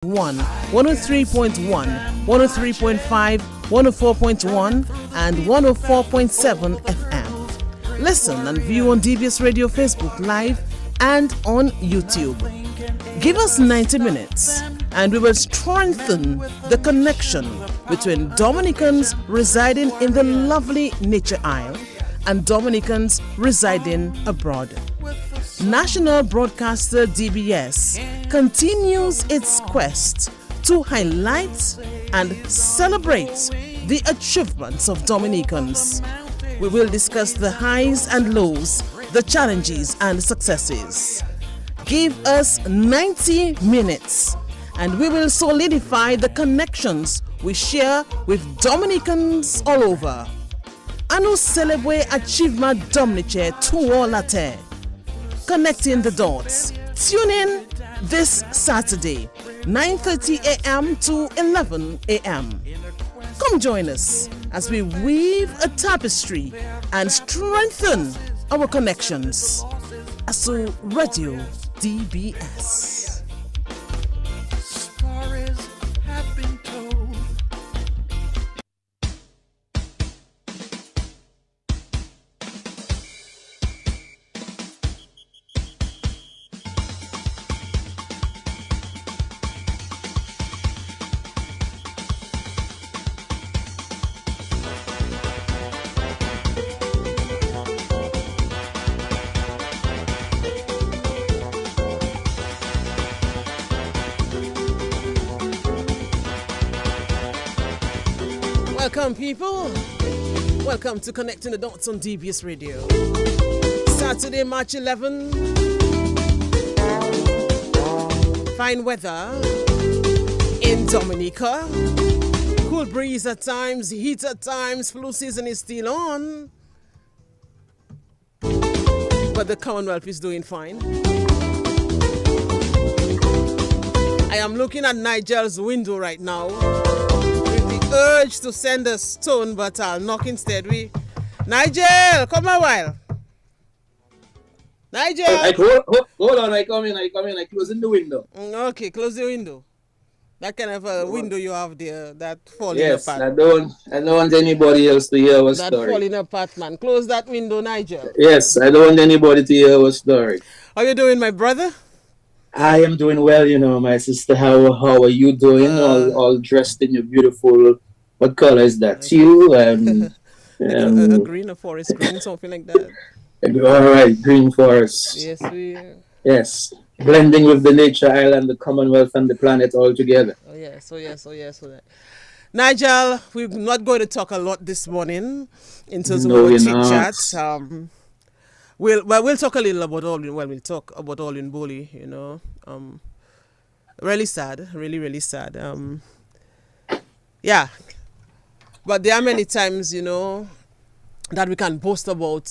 103.1, 103.5, 104.1, and 104.7 FM. Listen and view on DBS Radio Facebook Live and on YouTube. Give us 90 minutes and we will strengthen the connection between Dominicans residing in the lovely Nature Isle and Dominicans residing abroad. National Broadcaster DBS continues its quest to highlight and celebrate the achievements of Dominicans. We will discuss the highs and lows, the challenges and successes. Give us 90 minutes and we will solidify the connections we share with Dominicans all over. Anu celebrate achievement Dominice to all latte. Connecting the dots. Tune in this Saturday, 9:30 a.m. to 11 a.m. Come join us as we weave a tapestry and strengthen our connections. Asu Radio DBS. Stories have been told. Welcome, people. Welcome to Connecting the Dots on DBS Radio. Saturday, March 11. Fine weather in Dominica. Cool breeze at times, heat at times. Flu season is still on. But the Commonwealth is doing fine. I am looking at Nigel's window right now. Urge to send a stone, but I'll knock instead. Nigel, come a while. Nigel, hold on. I come in. I closing the window. Okay, close the window. That kind of a window you have there that falling apart. Yes, I don't want anybody else to hear our story. That falling apart, man. Close that window, Nigel. Yes, I don't want anybody to hear our story. How you doing, my brother? I am doing well, my sister. How are you doing? All dressed in your beautiful, what color is that? Teal and a green, a forest green, something like that. All right, green forest. Yes, Yes, blending with the nature island, the Commonwealth, and the planet all together. Oh yes. Nigel, we're not going to talk a lot this morning in terms of our chit chat. We'll talk a little about Alwyn. Well, we'll talk about Alwyn Bully, really sad, really sad. Yeah. But there are many times, that we can boast about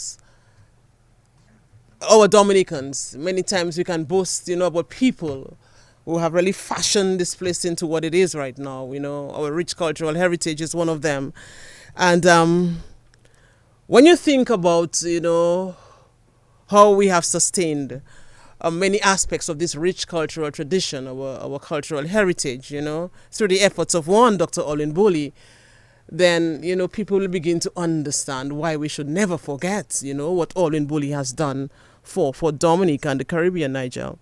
our Dominicans. Many times we can boast, about people who have really fashioned this place into what it is right now. Our rich cultural heritage is one of them. And when you think about, how we have sustained many aspects of this rich cultural tradition, our cultural heritage, through the efforts of one Dr. Alwyn Bully, then, people will begin to understand why we should never forget, what Alwyn Bully has done for Dominica and the Caribbean, Nigel.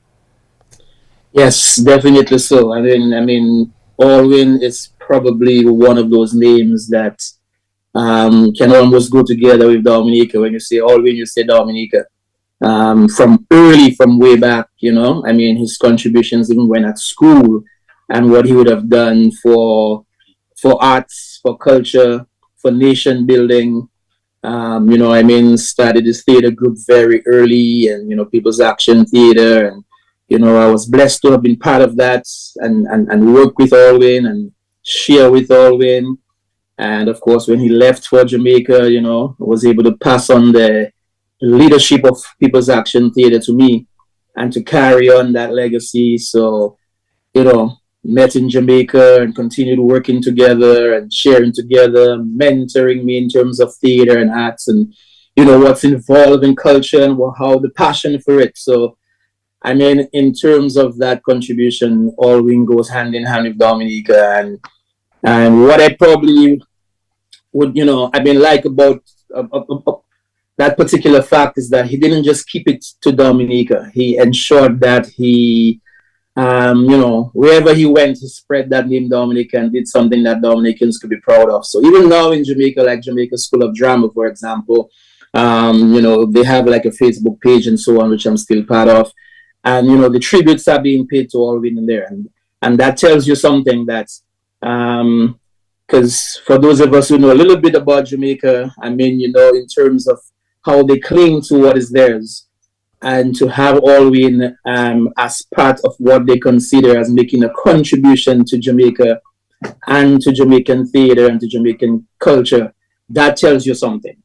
Yes, definitely so. I mean, Alwyn is probably one of those names that can almost go together with Dominica. When you say Alwyn, you say Dominica. From way back, his contributions even when at school and what he would have done for arts, for culture, for nation building. Started his theater group very early and, People's Action Theater. And, I was blessed to have been part of that and work with Alwyn and share with Alwyn. And of course, when he left for Jamaica, was able to pass on the leadership of People's Action Theater to me and to carry on that legacy. So, met in Jamaica and continued working together and sharing together, mentoring me in terms of theater and arts and, what's involved in culture and how the passion for it. So I mean, in terms of that contribution, Alwyn goes hand in hand with Dominica, and what I probably would, I mean, like about that particular fact is that he didn't just keep it to Dominica. He ensured that he, wherever he went, he spread that name Dominica and did something that Dominicans could be proud of. So even now in Jamaica, like Jamaica School of Drama, for example, they have like a Facebook page and so on, which I'm still part of. And, the tributes are being paid to Alwyn in there. And that tells you something that, because for those of us who know a little bit about Jamaica, I mean, in terms of how they cling to what is theirs, and to have Alwyn as part of what they consider as making a contribution to Jamaica and to Jamaican theater and to Jamaican culture, that tells you something,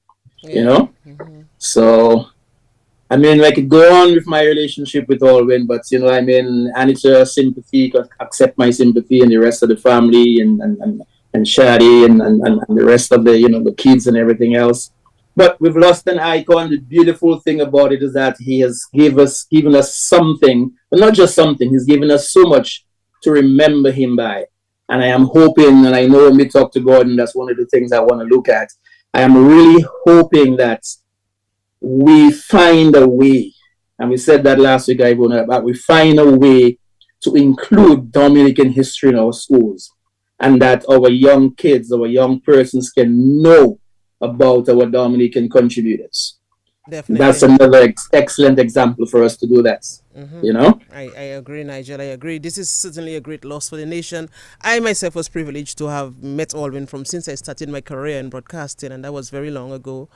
Mm-hmm. So, I mean, I could go on with my relationship with Alwyn, but, I mean, Anita sympathy, accept my sympathy, and the rest of the family, and Shadi, and the rest of the kids and everything else. But we've lost an icon. The beautiful thing about it is that he has given us something, but not just something. He's given us so much to remember him by. And I am hoping, and I know when we talk to Gordon, that's one of the things I want to look at. I am really hoping that we find a way, and we said that last week, but we find a way to include Dominican history in our schools, and that our young kids, our young persons can know about our Dominican contributors. Definitely. That's another excellent example for us to do that. Mm-hmm. I agree, Nigel. I agree. This is certainly a great loss for the nation. I myself was privileged to have met Alwyn since I started my career in broadcasting, and that was very long ago.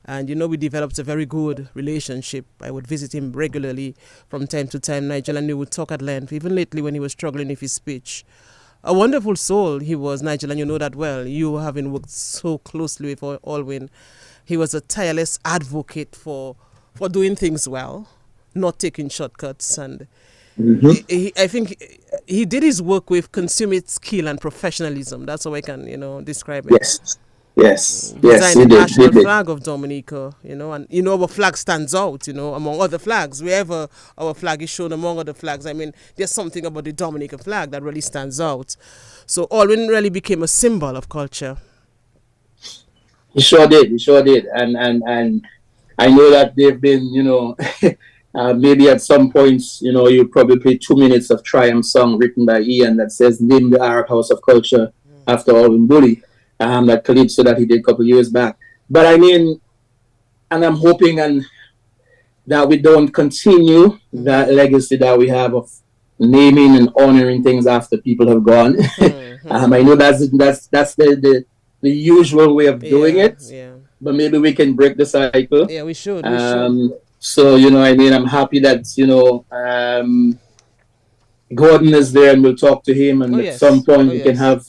And, we developed a very good relationship. I would visit him regularly from time to time, Nigel, and we would talk at length, even lately when he was struggling with his speech. A wonderful soul he was, Nigel, and you know that well. You having worked so closely with Alwyn. He was a tireless advocate for doing things well, not taking shortcuts. And I think he did his work with consummate skill and professionalism. That's how I can, describe it. Yes, Designed the national flag of Dominica, and our flag stands out, among other flags. Wherever our flag is shown among other flags, I mean, there's something about the Dominican flag that really stands out. So Alwyn really became a symbol of culture. He sure did, and I know that they've been, maybe at some points, you probably play 2 minutes of Triumph song written by Ian that says "Name the Arab House of Culture" after Alwyn Bully. That Calypso that he did a couple of years back. But I mean, and I'm hoping that we don't continue that legacy that we have of naming and honoring things after people have gone. I know that's the usual way of doing it. Yeah. But maybe we can break the cycle. Yeah, we should. So, I'm happy that, Gordon is there, and we'll talk to him, and at some point we can have,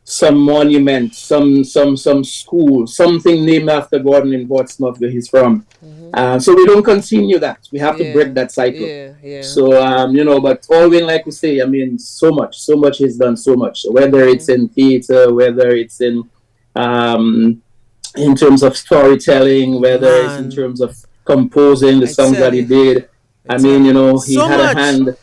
some monument, some school, something named after Gordon in Portsmouth where he's from. So we don't continue that. We have to break that cycle. So, but Alwyn, like we say, I mean, so much he's done so much, whether it's in theater, whether it's in terms of storytelling, whether it's in terms of composing the songs that he did. I mean, he had a hand.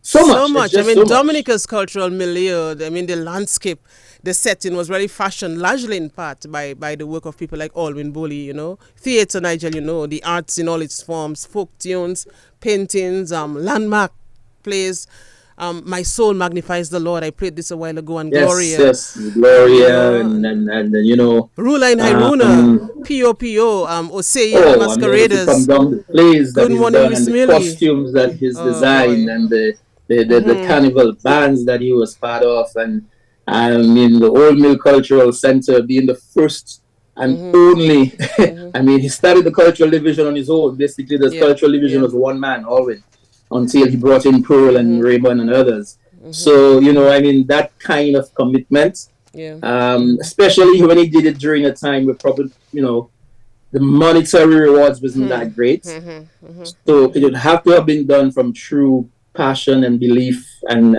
So much. I mean, Dominica's cultural milieu, I mean, the landscape, the setting was really fashioned largely in part by the work of people like Alwyn Bully, Theatre, Nigel, the arts in all its forms, folk tunes, paintings, landmark plays. My Soul Magnifies the Lord. I played this a while ago, and Gloria. Yes, Gloria, and Rula in Hairuna, P.O., Osei, Masqueraders. Good Morning, Miss Millie. The costumes that he's designed, and the carnival bands that he was part of, and I mean, the Old Mill Cultural Center being the first and only. I mean, he started the cultural division on his own. Basically, the cultural division was one man, Alwyn, until he brought in Pearl and Raymond and others. So, I mean, that kind of commitment, especially when he did it during a time where probably, the monetary rewards wasn't that great. So it would have to have been done from true passion and belief and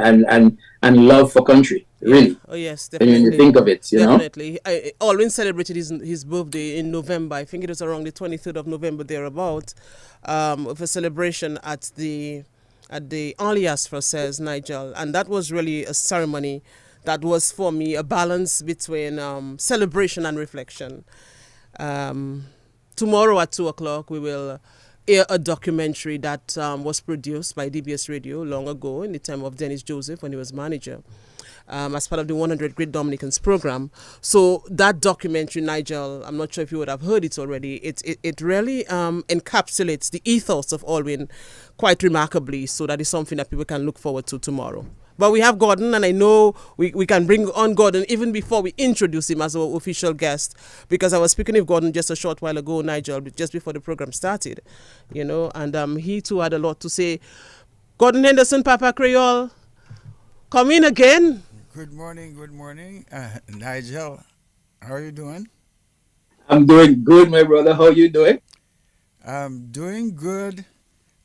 love for country. Yeah. really, Oh yes, when you definitely. think of it, Definitely. Alwyn celebrated his birthday in November. I think it was around the 23rd of November thereabout, with a celebration at the Alias for says Nigel, and that was really a ceremony that was for me a balance between celebration and reflection. Um, Tomorrow at 2 o'clock, we will air a documentary that was produced by DBS Radio long ago in the time of Dennis Joseph when he was manager. As part of the 100 Great Dominicans program. So that documentary, Nigel, I'm not sure if you would have heard it already, it really encapsulates the ethos of Alwyn quite remarkably. So that is something that people can look forward to tomorrow. But we have Gordon, and I know we can bring on Gordon even before we introduce him as our official guest, because I was speaking with Gordon just a short while ago, Nigel, just before the program started, and he too had a lot to say. Gordon Henderson, Papa Creole, come in again. Good morning, Nigel. How are you doing? I'm doing good, my brother. How you doing? I'm doing good.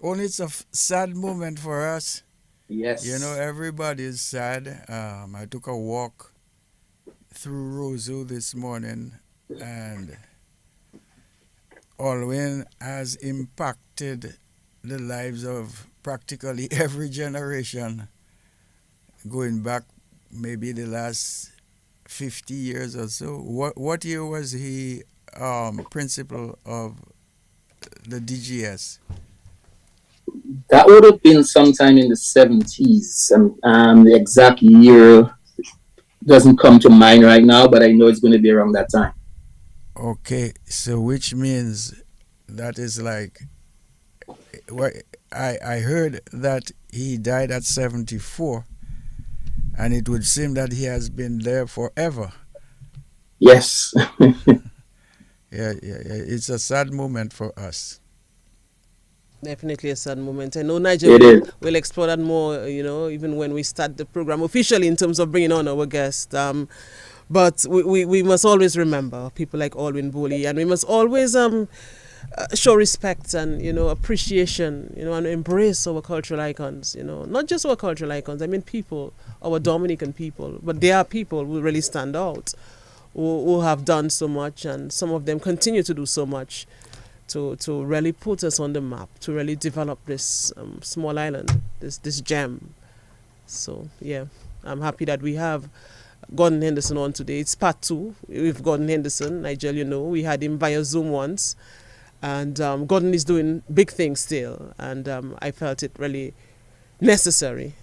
Only it's a sad moment for us. You know, Yes. everybody is sad. I took a walk through Roseau this morning, and Alwyn has impacted the lives of practically every generation, going back maybe the last 50 years or so. What year was he principal of the DGS? That would have been sometime in the 70s. The exact year doesn't come to mind right now, but I know it's going to be around that time. Okay, so which means that is like, what I heard that he died at 74, and it would seem that he has been there forever. Yes. Yeah. It's a sad moment for us. Definitely a sad moment. I know Nigel It is. will explore that more, even when we start the program officially in terms of bringing on our guest. But we must always remember people like Alwyn Boley, and we must always show respect and, appreciation, and embrace our cultural icons, not just our cultural icons. I mean people, our Dominican people, but there are people who really stand out, who have done so much, and some of them continue to do so much to really put us on the map, to really develop this small island, this gem. So yeah, I'm happy that we have Gordon Henderson on today. It's part 2 with Gordon Henderson. Nigel, we had him via Zoom once, and Gordon is doing big things still, and I felt it really necessary,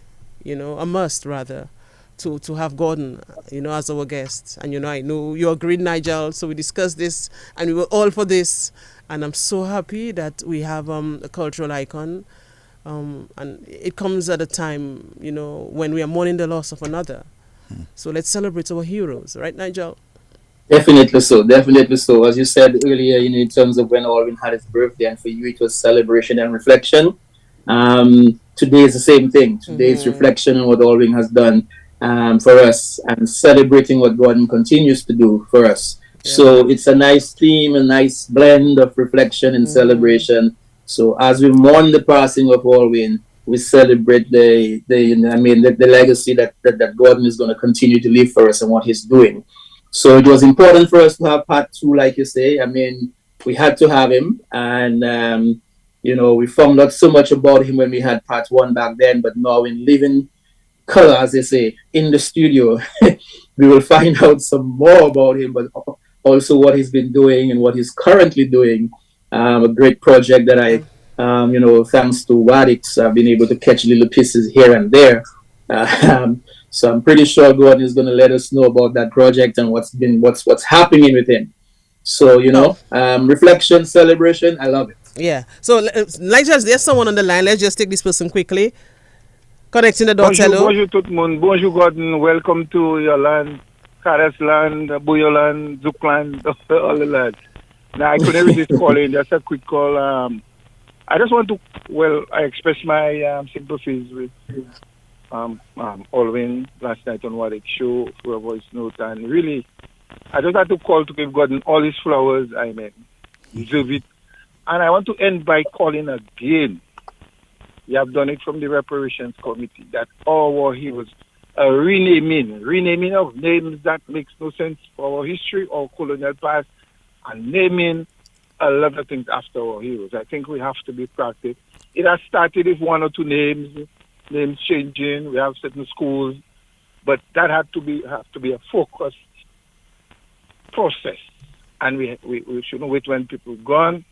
a must rather, to have Gordon, as our guest. And I know you agreed, Nigel, so we discussed this and we were all for this, and I'm so happy that we have a cultural icon, and it comes at a time, when we are mourning the loss of another. So let's celebrate our heroes, right, Nigel? Definitely so. Definitely so. As you said earlier, in terms of when Alwyn had his birthday, and for you it was celebration and reflection. Today is the same thing. Today is reflection on what Alwyn has done for us, and celebrating what Gordon continues to do for us. Yeah. So it's a nice theme, a nice blend of reflection and celebration. So as we mourn the passing of Alwyn, we celebrate the legacy that Gordon is going to continue to live for us and what he's doing. So it was important for us to have part 2, like you say. We had to have him, and we found out so much about him when we had part 1 back then, but now in living color, as they say, in the studio, we will find out some more about him, but also what he's been doing and what he's currently doing. A great project that I, thanks to Wadix, I've been able to catch little pieces here and there. So I'm pretty sure Gordon is going to let us know about that project and what's happening with him. So, reflection, celebration, I love it. Yeah. So, there's someone on the line. Let's just take this person quickly. Connecting the dots. Hello. Bonjour tout le monde. Bonjour Gordon. Welcome to your land, Cadence land, Buyo land, Zouk land, all the lands. Now I couldn't resist calling. Just a quick call. I just want to, I express my sympathies with Alwyn last night on Waddick show for a voice note, and really, I just had to call to give Gordon all his flowers. Deserve it. And I want to end by calling again. You have done it from the reparations committee that all war heroes a renaming of names that makes no sense for our history or colonial past, and naming a lot of things after our heroes. I think we have to be proactive. It has started with one or two names changing. We have certain schools, but that have to be a focused process, and we shouldn't wait when people gone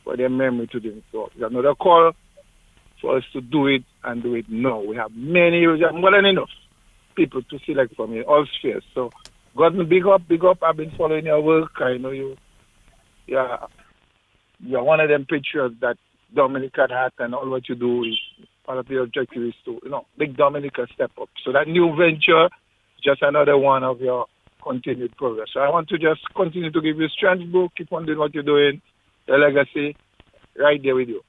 for their memory to do it. So it's another call for us to do it and do it now. We have many heroes, more than enough people to select from in all spheres. So, Gordon, big up. I've been following your work. I know you're one of them patriots that Dominica had, and all what you do is part of the objective is to, make Dominica step up. So that new venture, just another one of your continued progress. So I want to just continue to give you strength, bro. Keep on doing what you're doing. The legacy, right there with you.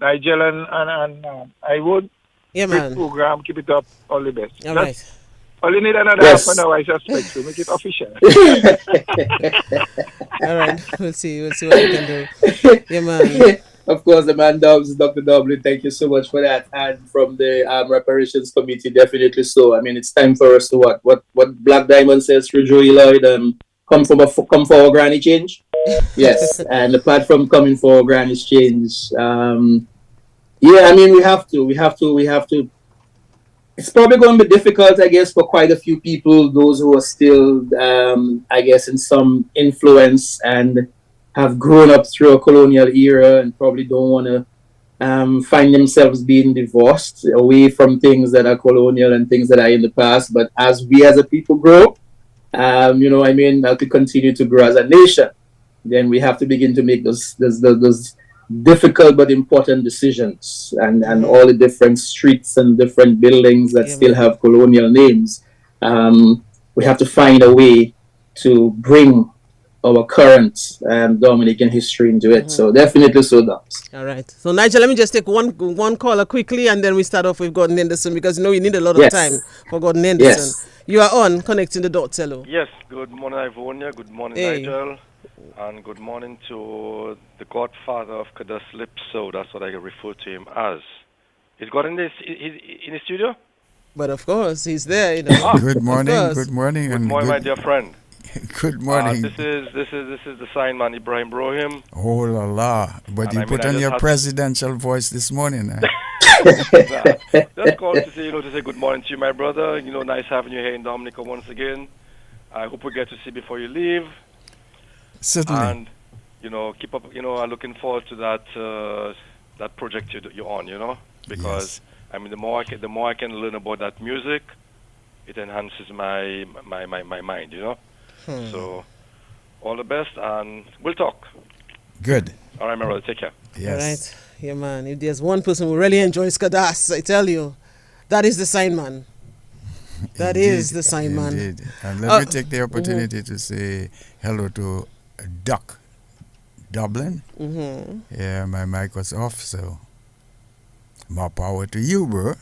Nigel and I would. Yeah, man. Program, keep it up. All the best. All right. Only need another half an hour, I suspect, to make it official. All right. We'll see what we can do. Yeah, man. Of course, the man Dubs, Dr. W, thank you so much for that. And from the reparations committee, definitely so. I mean, it's time for us to what Black Diamond says through Joey Lloyd, come for our granny change. Yes, and apart from coming for our granny change, yeah, I mean, we have to. It's probably going to be difficult, I guess, for quite a few people, those who are still, I guess, in some influence and have grown up through a colonial era and probably don't want to find themselves being divorced away from things that are colonial and things that are in the past. But as we as a people grow, as we continue to grow as a nation, then we have to begin to make those difficult but important decisions, and all the different streets and different buildings that still have colonial names. We have to find a way to bring our current Dominican history into it. So definitely so, Dubs. All right. So Nigel, let me just take one caller quickly, and then we start off with Gordon Henderson, because you need a lot of time for Gordon Henderson. Yes. You are on Connecting the Dots. Hello. Yes. Good morning, Ivonia. Good morning, Nigel. And good morning to the godfather of Cadence, Lypso. That's what I refer to him as. Is God in the studio? But of course, he's there. Good morning. Good morning, my dear friend. Good morning. This is the sign man, Ibrahim Brohim. Oh la la! But you put on your presidential voice this morning. Just called to say good morning to you, my brother. Nice having you here in Dominica once again. I hope we get to see before you leave. Certainly. And keep up. I'm looking forward to that project you're on. Because the more I can learn about that music, it enhances my mind. So all the best, and we'll talk. Good. All right, my brother. Take care. Yes. All right. Yeah, man. If there's one person who really enjoys Cadence, I tell you, that is the sign man. That is the sign man. Indeed. And let me take the opportunity to say hello to Doc Dublin. Yeah, my mic was off, so more power to you, bro.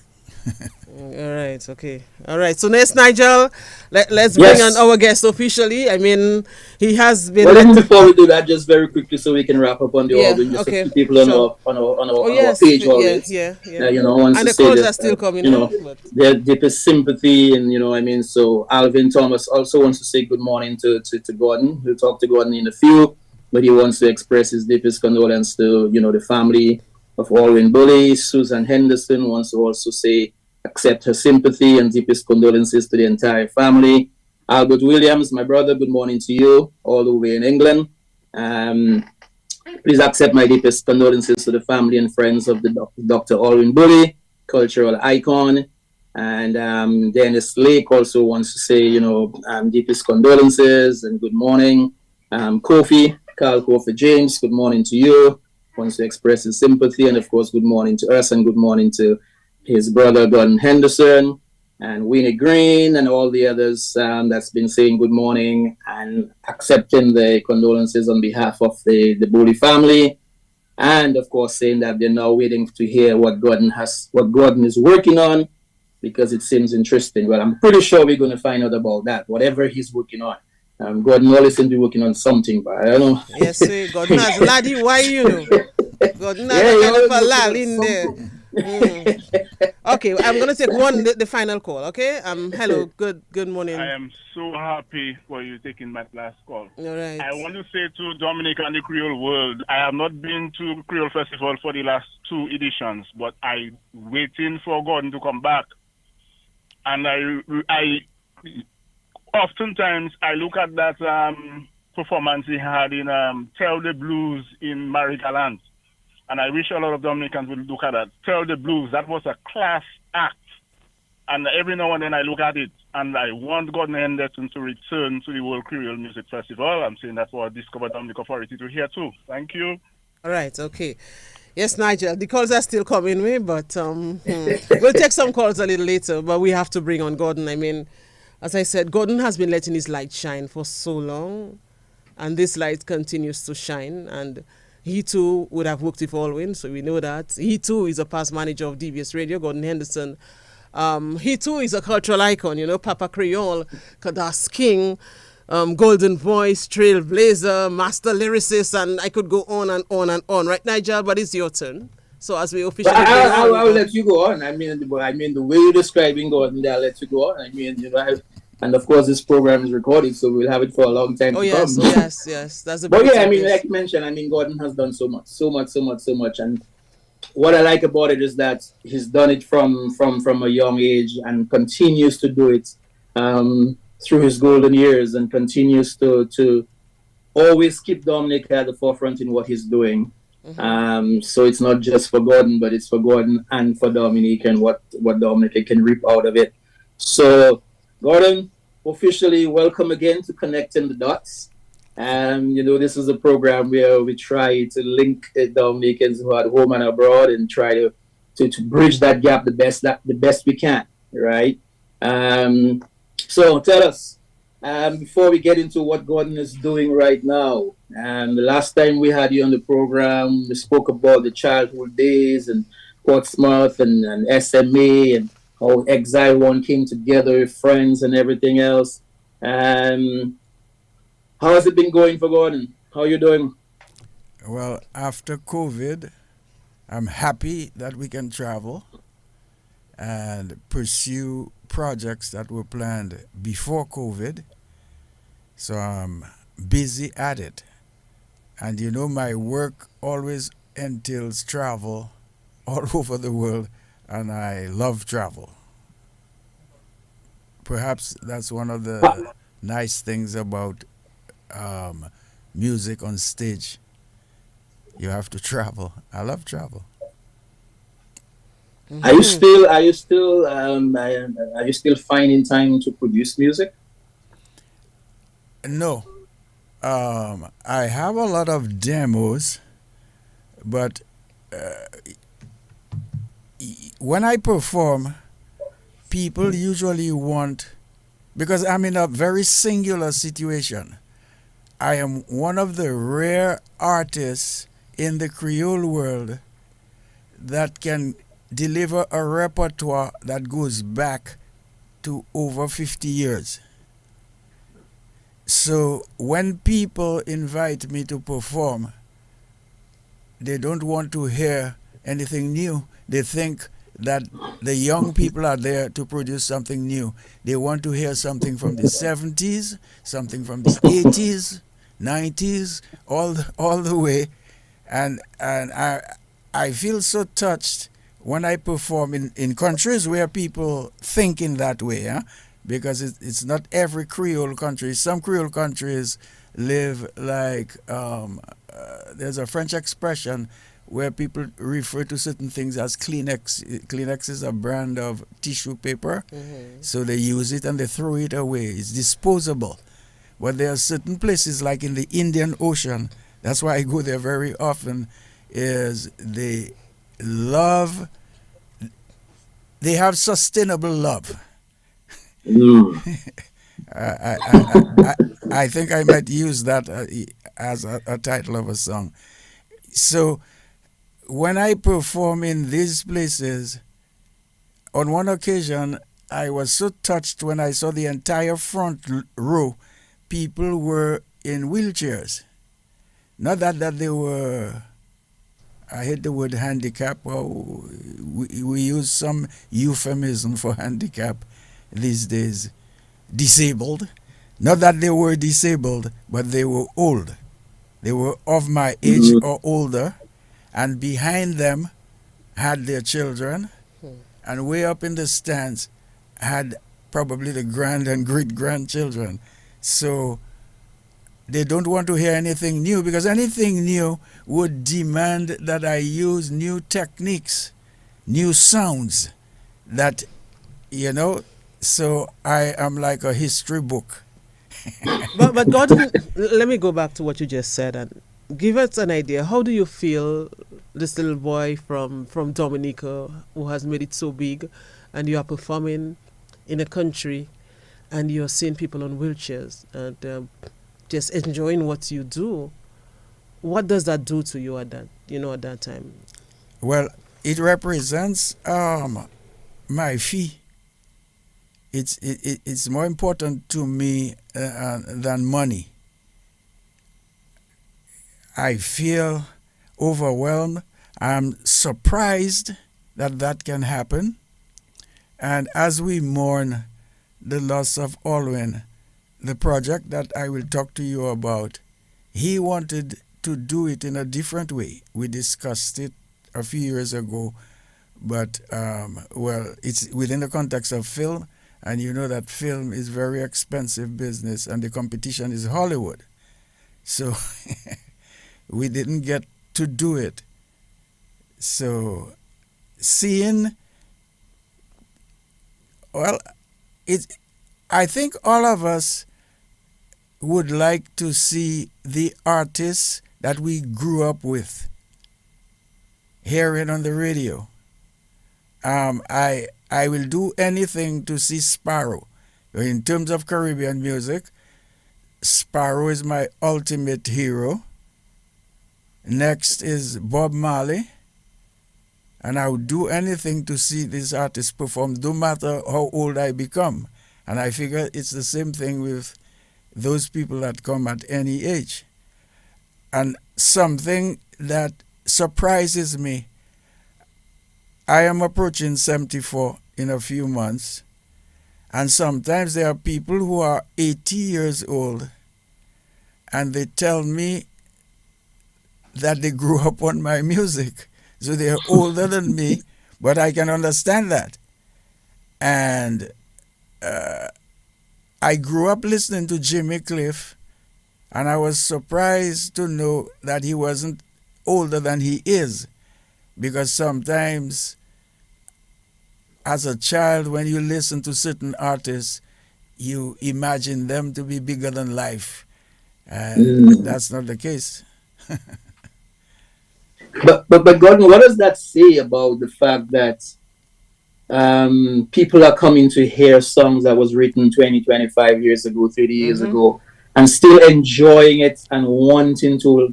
All right, okay. All right, so next, Nigel, let's bring on our guest officially. He has been... Well, before we do that, just very quickly so we can wrap up on the album, just a few people on our page always. Yeah. And the calls are still coming their deepest sympathy, and so Alwyn Thomas also wants to say good morning to Gordon. We'll talk to Gordon in a few, but he wants to express his deepest condolence to, the family of Alwyn Bully. Susan Henderson wants to also accept her sympathy and deepest condolences to the entire family. Albert Williams, my brother, good morning to you, all the way in England. Please accept my deepest condolences to the family and friends of the Dr. Alwyn Bully, cultural icon. And Dennis Lake also wants to say, deepest condolences and good morning. Carl Kofi James, good morning to you. Wants to express his sympathy, and of course, good morning to us, and good morning to his brother Gordon Henderson and Winnie Green and all the others that's been saying good morning and accepting the condolences on behalf of the Bully family, and of course saying that they're now waiting to hear what Gordon is working on, because it seems interesting. Well, I'm pretty sure we're going to find out about that, whatever he's working on. Gordon always seems to be working on something, but I don't know. Yes, Gordon has laddie, why you know? Gordon has kind of a lad in there. Okay, I'm gonna take the final call. Okay. Hello. Good I morning. am so happy for you taking my last call. All right. I want to say to Dominic and the Creole world, I have not been to Creole Festival for the last two editions, but I waiting for Gordon to come back. And I oftentimes I look at that performance he had in Tell the Blues in Marigaland. And I wish a lot of Dominicans would look at that. Tell the Blues, that was a class act. And every now and then I look at it, and I want Gordon Henderson to return to the World Creole Music Festival. I'm saying that for Discover Dominic Authority to hear too. Thank you. All right. Okay. Yes, Nigel. The calls are still coming, but we'll take some calls a little later. But we have to bring on Gordon. I mean, as I said, Gordon has been letting his light shine for so long, and this light continues to shine. And he too would have worked with Alwyn, so we know that. He too is a past manager of DBS Radio, Gordon Henderson. He too is a cultural icon, Papa Creole, Kadas King, Golden Voice, Trailblazer, Master Lyricist, and I could go on and on and on. Right, Nigel? But it's your turn. So as we officially I'll let you go on. I mean, the way you're describing Gordon, I'll let you go on. I mean, and of course this program is recorded, so we'll have it for a long time to come. Yes. That's a. But yeah, I mean, like you mentioned, I mean, Gordon has done so much, and what I like about it is that he's done it from a young age and continues to do it through his golden years, and continues to always keep Dominic at the forefront in what he's doing. So it's not just for Gordon, but it's for Gordon and for Dominic, and what Dominic can reap out of it. So Gordon, officially welcome again to Connecting the Dots. This is a program where we try to link Dominicans who are at home and abroad, and try to bridge that gap the best we can, right? So tell us, before we get into what Gordon is doing right now, the last time we had you on the program, we spoke about the childhood days and Portsmouth and SMA, and how Exile One came together with friends and everything else. How has it been going for Gordon? How are you doing? Well, after COVID, I'm happy that we can travel and pursue projects that were planned before COVID. So I'm busy at it. And my work always entails travel all over the world, and I love travel. Perhaps that's one of the nice things about music on stage. You have to travel. I love travel. Are you still finding time to produce music? No. I have a lot of demos, but when I perform, people usually want, because I'm in a very singular situation. I am one of the rare artists in the Creole world that can deliver a repertoire that goes back to over 50 years. So when people invite me to perform, they don't want to hear anything new. They think that the young people are there to produce something new. They want to hear something from the 70s, something from the 80s, 90s, all the way. And I feel so touched when I perform in countries where people think in that way, because it's not every Creole country. Some Creole countries live like, there's a French expression where people refer to certain things as Kleenex. Kleenex is a brand of tissue paper, so they use it and they throw it away. It's disposable. But there are certain places like in the Indian Ocean, that's why I go there very often, is they have sustainable love. I think I might use that as a title of a song. So when I perform in these places, on one occasion, I was so touched when I saw the entire front row, people were in wheelchairs. Not that they were I hate the word handicap. Well, we use some euphemism for handicap these days. Disabled. Not that they were disabled, but they were old. They were of my age or older, and behind them had their children, and way up in the stands had probably the grand and great grandchildren. So they don't want to hear anything new, because anything new would demand that I use new techniques, new sounds that, so I am like a history book. But Gordon, let me go back to what you just said and give us an idea. How do you feel this little boy from Dominica who has made it so big, and you are performing in a country and you're seeing people on wheelchairs and just enjoying what you do? What does that do to you at that time? Well, it represents my fee. It's more important to me than money. I feel overwhelmed. I'm surprised that can happen. And as we mourn the loss of Alwyn, the project that I will talk to you about, he wanted to do it in a different way. We discussed it a few years ago, but it's within the context of film, and you know that film is very expensive business, and the competition is Hollywood. So we didn't get to do it. So I think all of us would like to see the artists that we grew up with, hearing on the radio. I will do anything to see Sparrow. In terms of Caribbean music, Sparrow is my ultimate hero. Next is Bob Marley. And I would do anything to see these artists perform, no matter how old I become. And I figure it's the same thing with those people that come at any age. And something that surprises me, I am approaching 74 in a few months, and sometimes there are people who are 80 years old, and they tell me that they grew up on my music. So they are older than me, but I can understand that. And I grew up listening to Jimmy Cliff, and I was surprised to know that he wasn't older than he is, because sometimes as a child, when you listen to certain artists, you imagine them to be bigger than life, and that's not the case. But Gordon, what does that say about the fact that people are coming to hear songs that was written 20, 25 years ago, 30 years ago, and still enjoying it and wanting to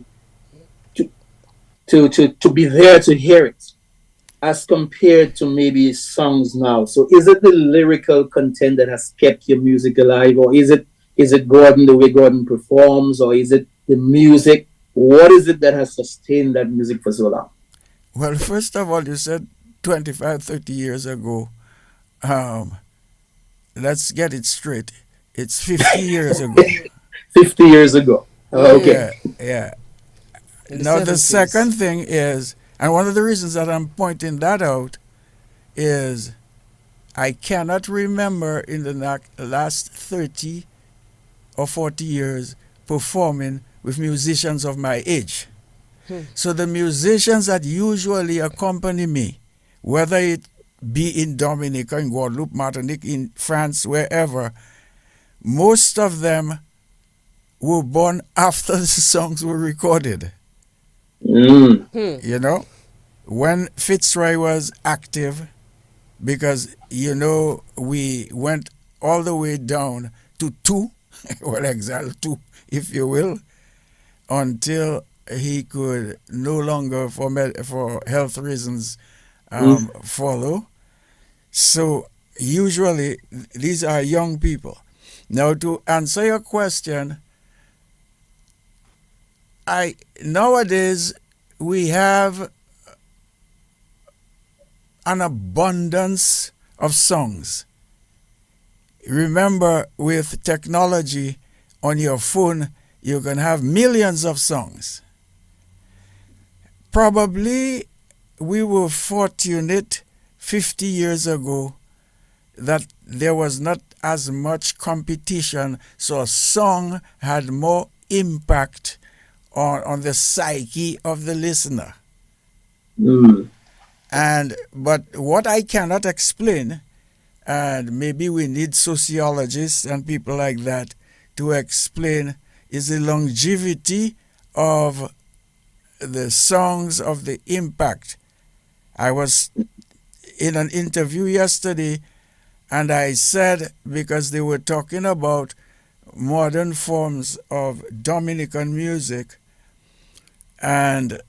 be there to hear it, as compared to maybe songs now? So is it the lyrical content that has kept your music alive, or is it Gordon, the way Gordon performs, or is it the music? What is it that has sustained that music for so long? Well, first of all, you said 25, 30 years ago. Let's get it straight. It's 50 years ago. 50 years ago. Okay. Yeah. Now, the second thing is, and one of the reasons that I'm pointing that out is I cannot remember in the last 30 or 40 years performing with musicians of my age. So the musicians that usually accompany me, whether it be in Dominica, in Guadeloupe, Martinique, in France, wherever, most of them were born after the songs were recorded. You know, when Fitzroy was active, because, we went all the way down to 2, well, Exile 2, if you will, until he could no longer, for health reasons, follow. So usually these are young people. Now, to answer your question, nowadays we have an abundance of songs. Remember, with technology on your phone, you can have millions of songs. Probably we were fortunate 50 years ago that there was not as much competition, so a song had more impact on the psyche of the listener. But what I cannot explain, and maybe we need sociologists and people like that to explain, is the longevity of the songs, of the impact. I was in an interview yesterday and I said, because they were talking about modern forms of Dominican music, and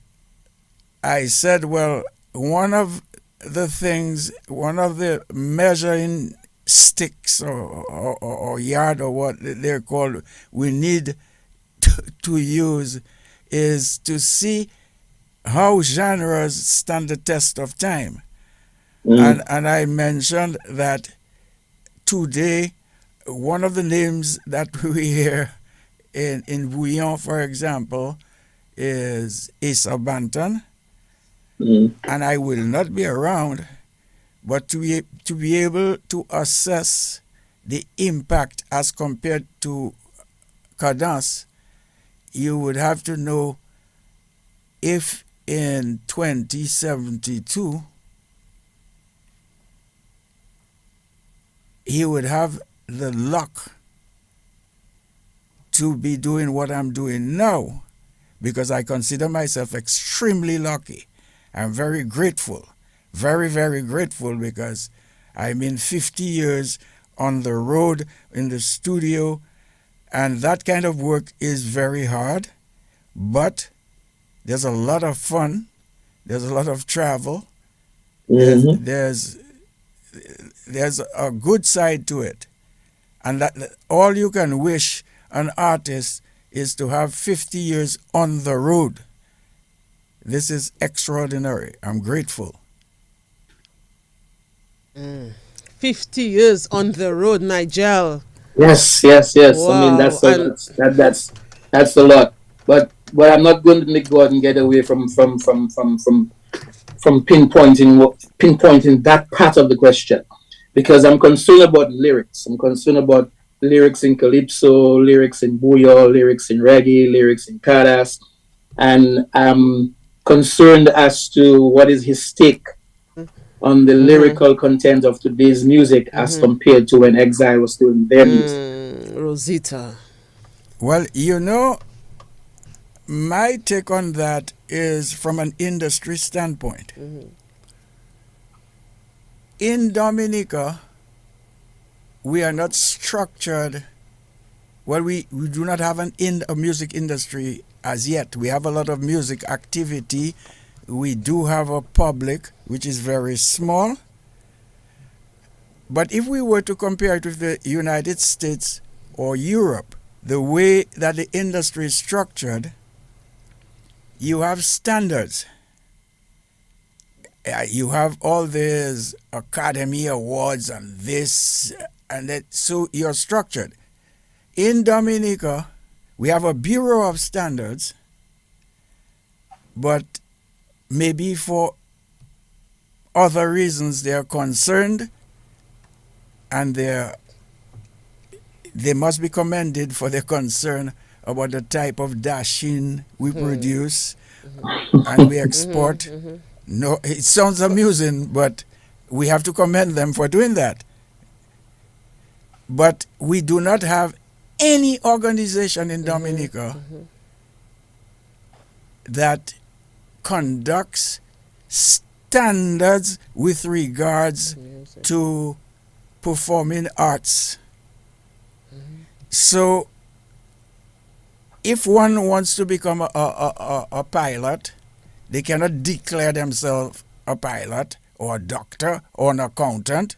I said, well, one of the measuring sticks or yard or what they're called, we need to use is to see how genres stand the test of time. And I mentioned that today, one of the names that we hear in Bouillon, for example, is Asa Banton. And I will not be around, but to be able to assess the impact as compared to Cadence, you would have to know if in 2072 he would have the luck to be doing what I'm doing now, because I consider myself extremely lucky. I'm very grateful, very, very grateful, because I'm in 50 years on the road, in the studio, and that kind of work is very hard, but there's a lot of fun, there's a lot of travel, there's a good side to it, and that all you can wish an artist is to have 50 years on the road. This is extraordinary. I'm grateful. 50 years on the road, Nigel. Yes. Wow. I mean, that's a lot. But I'm not going to make God and get away from pinpointing that part of the question, because I'm concerned about lyrics. I'm concerned about lyrics in Calypso, lyrics in Bouillon, lyrics in reggae, lyrics in Cadence, and I'm concerned as to what is his take on the lyrical content of today's music as compared to when Exile was doing their music. Rosita. Well, my take on that is from an industry standpoint. In Dominica, we are not structured. Well, we do not have a music industry as yet. We have a lot of music activity. We do have a public, which is very small. But if we were to compare it with the United States or Europe, the way that the industry is structured, you have standards. You have all these Academy Awards and this and that, so you're structured. In Dominica, we have a Bureau of Standards, but maybe for other reasons they are concerned, and they must be commended for their concern about the type of dashing we produce and we export. No, it sounds amusing, but we have to commend them for doing that. But we do not have any organization in Dominica that conducts standards with regards to performing arts. So if one wants to become a pilot, they cannot declare themselves a pilot or a doctor or an accountant.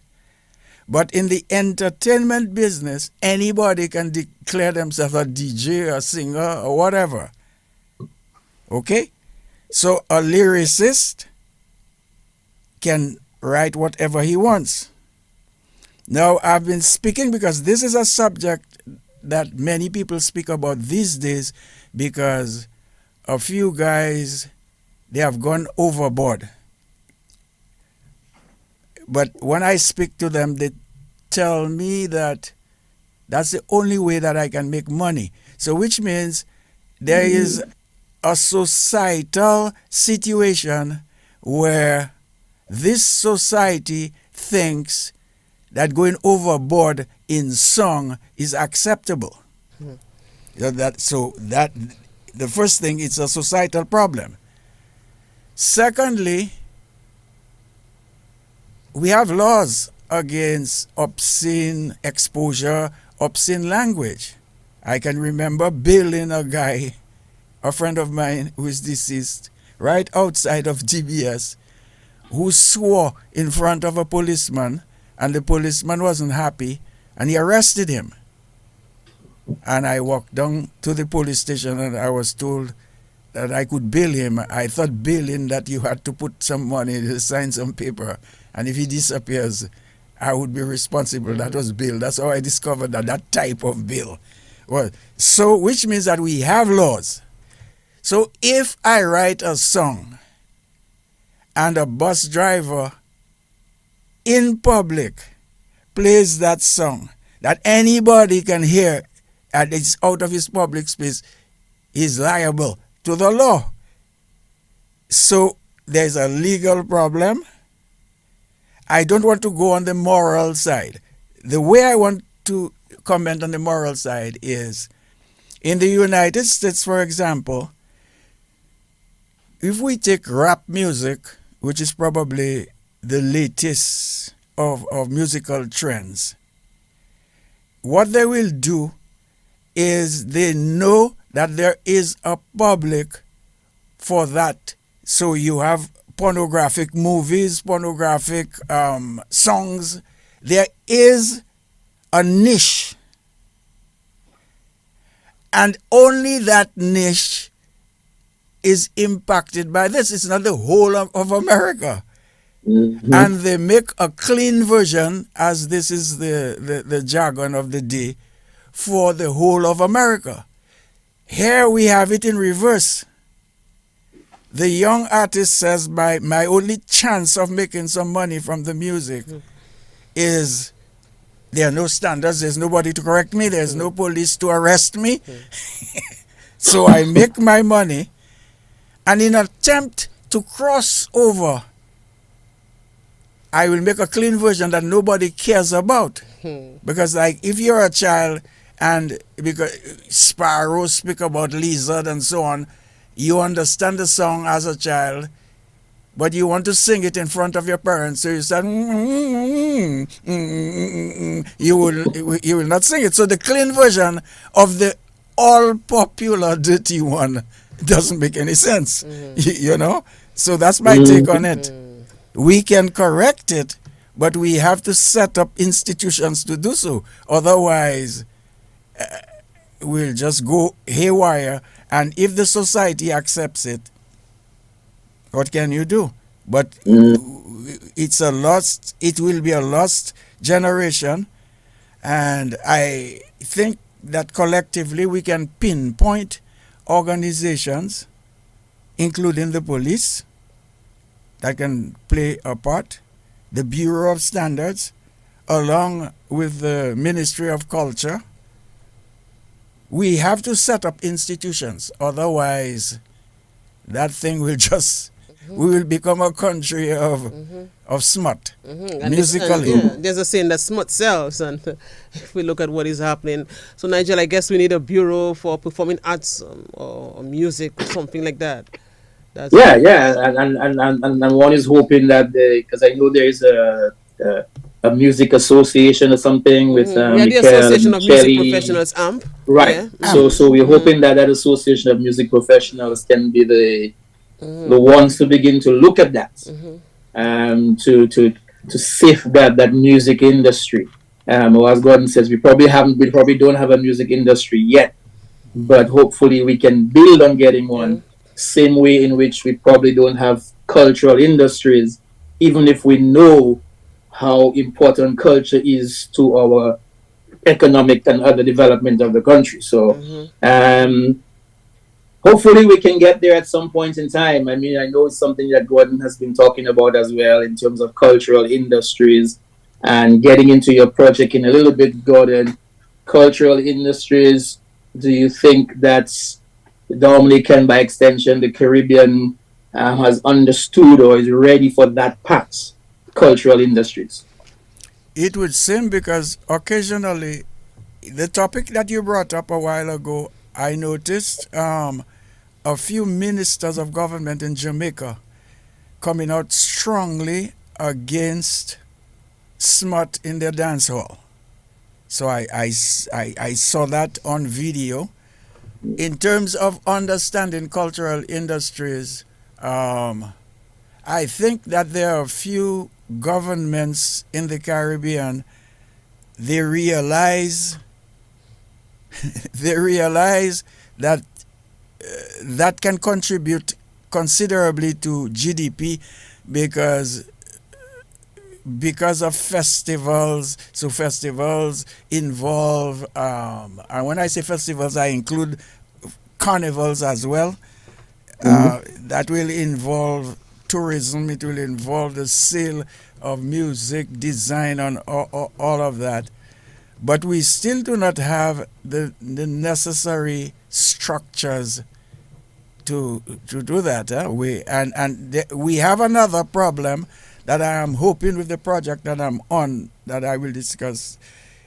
But in the entertainment business, anybody can declare themselves a DJ, a singer, or whatever. Okay? So a lyricist can write whatever he wants. Now, I've been speaking because this is a subject that many people speak about these days, because a few guys, they have gone overboard. But when I speak to them, they tell me that that's the only way that I can make money. So which means there is a societal situation where this society thinks that going overboard in song is acceptable. So that the first thing, it's a societal problem. Secondly, we have laws against obscene exposure, obscene language. I can remember bailing a guy, a friend of mine who is deceased, right outside of DBS, who swore in front of a policeman, and the policeman wasn't happy, and he arrested him. And I walked down to the police station, and I was told that I could bail him. I thought bailing that you had to put some money to sign some paper, and if he disappears, I would be responsible. That was bail. That's how I discovered that type of bail. Well, so which means that we have laws. So if I write a song and a bus driver in public plays that song that anybody can hear and it's out of his public space, he's liable to the law. So there's a legal problem. I don't want to go on the moral side. The way I want to comment on the moral side is, in the United States, for example, if we take rap music, which is probably the latest of musical trends, what they will do is they know that there is a public for that. So you have pornographic movies, pornographic songs. There is a niche. And only that niche is impacted by this. It's not the whole of America. Mm-hmm. And they make a clean version, as this is the jargon of the day, for the whole of America. Here we have it in reverse. The young artist says, my only chance of making some money from the music is there are no standards, there's nobody to correct me, there's no police to arrest me. So I make my money, and in an attempt to cross over, I will make a clean version that nobody cares about. Because like if you're a child and because sparrows speak about lizard and so on, you understand the song as a child, but you want to sing it in front of your parents, so you start, you will not sing it. So the clean version of the all popular dirty one doesn't make any sense, you know? So that's my take on it. We can correct it, but we have to set up institutions to do so. Otherwise, we'll just go haywire. And if the society accepts it, what can you do? But it will be a lost generation. And I think that collectively we can pinpoint organizations, including the police, that can play a part, the Bureau of Standards, along with the Ministry of Culture. We have to set up institutions, otherwise that thing will just, we will become a country of smut, musically. There's a saying that smut sells, and if we look at what is happening. So Nigel, I guess we need a bureau for performing arts or music or something like that. And one is hoping that, because I know there is a music association or something with the Association of Music Professionals, AMP. Right. Yeah. So we're hoping that Association of Music Professionals can be the ones to begin to look at that, to safeguard that music industry. As Gordon says, we probably don't have a music industry yet, but hopefully we can build on getting one. Same way in which we probably don't have cultural industries even if we know how important culture is to our economic and other development of the country. So hopefully we can get there at some point in time. I mean, I know it's something that Gordon has been talking about as well in terms of cultural industries and getting into your project in a little bit, Gordon. Cultural industries, do you think that's the Dominican, by extension, the Caribbean, has understood or is ready for that path? Cultural industries. It would seem, because occasionally, the topic that you brought up a while ago, I noticed a few ministers of government in Jamaica coming out strongly against smut in their dance hall. So I saw that on video. In terms of understanding cultural industries, I think that there are a few governments in the Caribbean, they realize that that can contribute considerably to GDP because of festivals. So festivals involve, and when I say festivals, I include carnivals as well. That will involve tourism. It will involve the sale of music, design, and all of that. But we still do not have the necessary structures to do that. We have another problem that I am hoping with the project that I'm on, that I will discuss,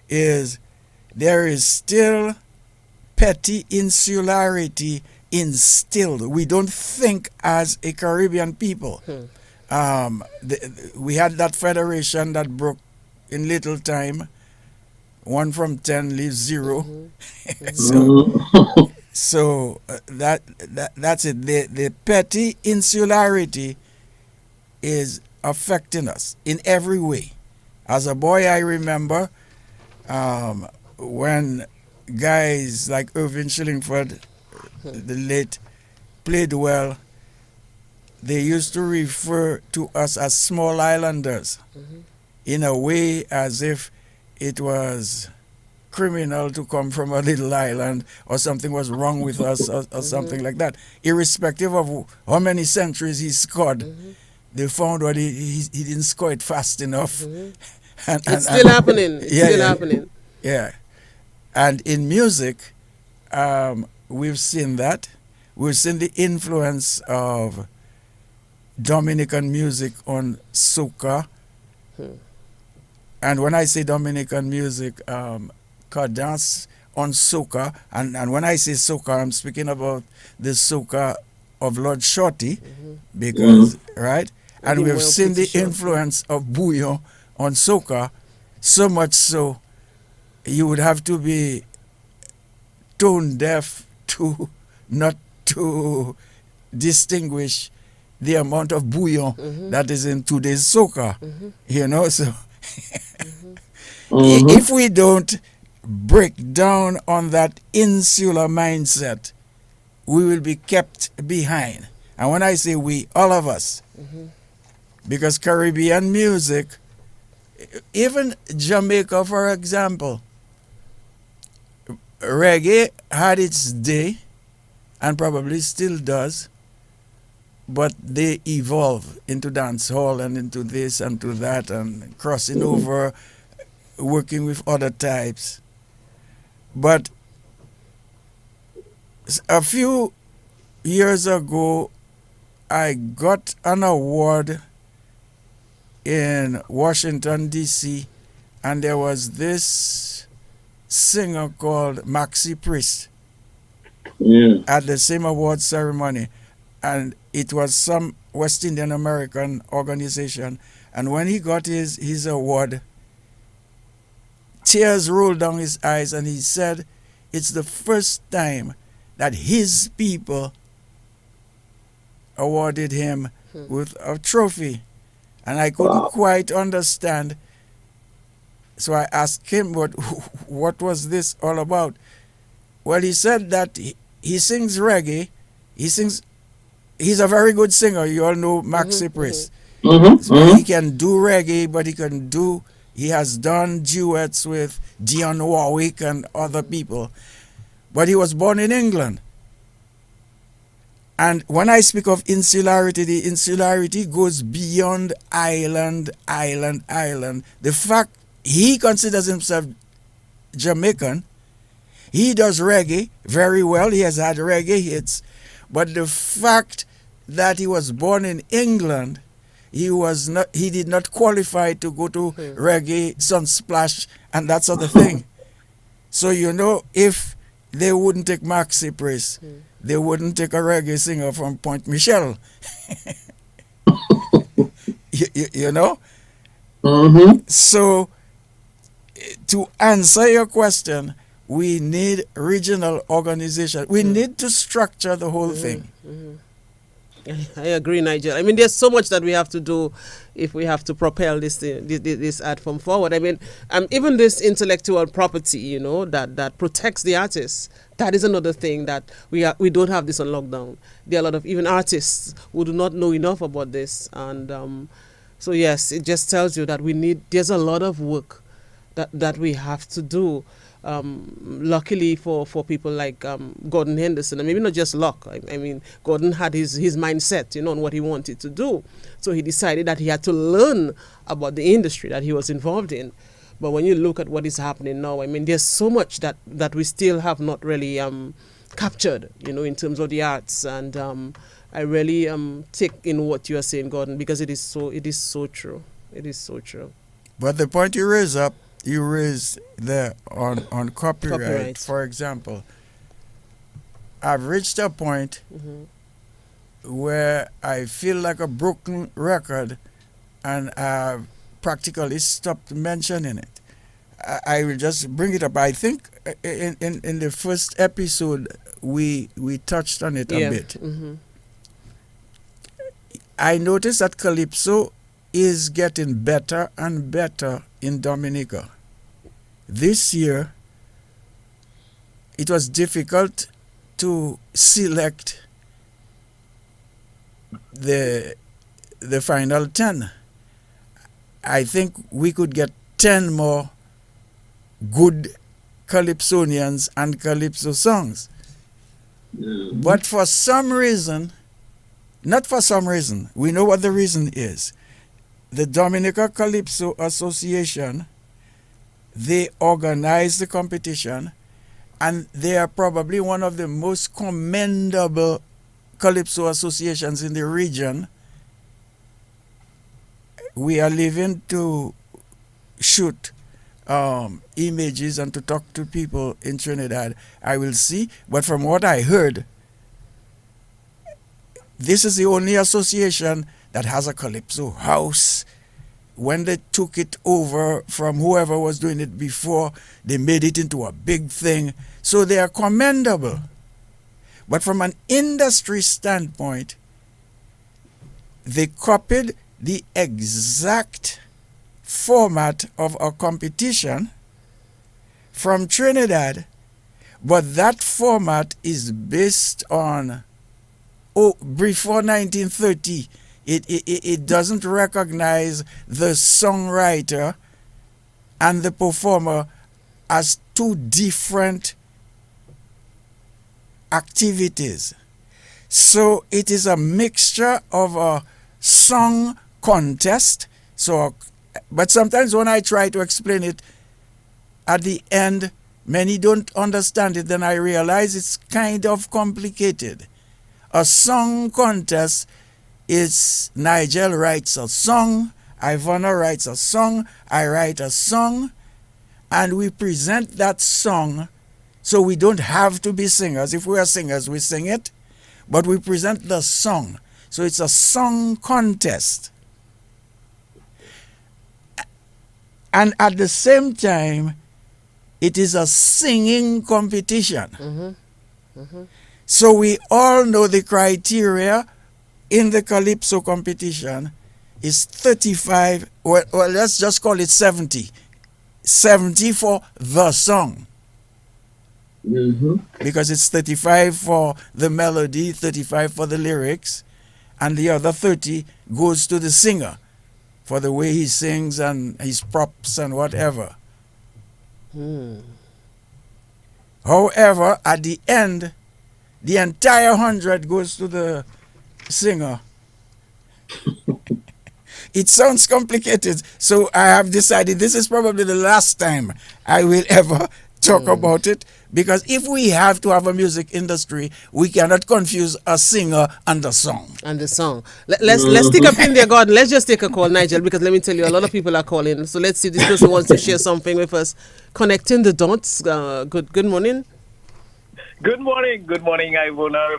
is there is still petty insularity instilled. We don't think as a Caribbean people. We had that federation that broke in little time. 1 from 10 leaves 0. So that's it. The petty insularity is affecting us in every way. As a boy, I remember when guys like Irving Shillingford, the late, played well, they used to refer to us as small islanders in a way as if it was criminal to come from a little island or something was wrong with us or something like that. Irrespective of how many centuries he scored, they found out he didn't score it fast enough. It's still happening. It's still happening. Yeah. And in music, we've seen that. We've seen the influence of Dominican music on soca. And when I say Dominican music, Cadence on soca, and when I say soca, I'm speaking about the soca of Lord Shorty, because, right? And we've seen the influence of Bouillon on soca, so much so you would have to be tone deaf to not to distinguish the amount of bouillon that is in today's soca, you know. So if we don't break down on that insular mindset, we will be kept behind. And when I say we, all of us, because Caribbean music, even Jamaica, for example, reggae had its day and probably still does, but they evolve into dance hall and into this and to that and crossing over, working with other types. But a few years ago, I got an award in Washington, D.C., and there was this singer called Maxi Priest at the same award ceremony. And it was some West Indian American organization. And when he got his award, tears rolled down his eyes, and he said it's the first time that his people awarded him with a trophy. And I couldn't quite understand. So I asked him what was this all about. Well, he said that he sings reggae. He's a very good singer. You all know Maxi Priest. He can do reggae, but he has done duets with Dionne Warwick and other people. But he was born in England. And when I speak of insularity, the insularity goes beyond island. The fact he considers himself Jamaican, he does reggae very well. He has had reggae hits. But the fact that he was born in England, he did not qualify to go to reggae, Sunsplash, and that sort of thing. So, if they wouldn't take Mark Cypress, they wouldn't take a reggae singer from Point Michelle. you know? So, to answer your question, we need regional organization. We need to structure the whole thing. I agree, Nigel. I mean, there's so much that we have to do if we have to propel this art form forward. I mean, even this intellectual property, that protects the artists. That is another thing that we don't have this on lockdown. There are a lot of even artists who do not know enough about this, and so yes, it just tells you that there's a lot of work that we have to do. Luckily for people like Gordon Henderson, and maybe not just luck. I mean, Gordon had his mindset, on what he wanted to do. So he decided that he had to learn about the industry that he was involved in. But when you look at what is happening now, I mean, there's so much that we still have not really captured, in terms of the arts. And I really take in what you are saying, Gordon, because it is so true. It is so true. But the point you raised there on copyright, for example, I've reached a point where I feel like a broken record, and I've practically stopped mentioning it. I will just bring it up. I think in the first episode we touched on it a bit. I noticed that Calypso is getting better and better in Dominica. This year, it was difficult to select the final 10. I think we could get 10 more good Calypsonians and Calypso songs. But for some reason, not for some reason, we know what the reason is. The Dominica Calypso Association, they organize the competition, and they are probably one of the most commendable Calypso associations in the region. We are living to shoot images and to talk to people in Trinidad. I will see, but from what I heard, this is the only association that has a Calypso house. When they took it over from whoever was doing it before, they made it into a big thing. So they are commendable. But from an industry standpoint, they copied the exact format of a competition from Trinidad, but that format is based on before 1930. It doesn't recognize the songwriter and the performer as two different activities. So it is a mixture of a song contest. But sometimes when I try to explain it, at the end, many don't understand it. Then I realize it's kind of complicated. A song contest is Nigel writes a song, Ivana writes a song, I write a song, and we present that song. So we don't have to be singers. If we are singers, we sing it, but we present the song. So it's a song contest. And at the same time, it is a singing competition. So we all know the criteria in the Calypso competition is 35, well, let's just call it 70. 70 for the song. Because it's 35 for the melody, 35 for the lyrics, and the other 30 goes to the singer for the way he sings and his props and whatever. However, at the end, the entire 100 goes to the singer. It sounds complicated, so I have decided this is probably the last time I will ever talk about it, because if we have to have a music industry, we cannot confuse a singer and a song. And the song. Let's take a pin there, Gordon. Let's just take a call, Nigel, because let me tell you, a lot of people are calling. So let's see if this person wants to share something with us. Connecting the dots. Good morning. Good morning, Ivona.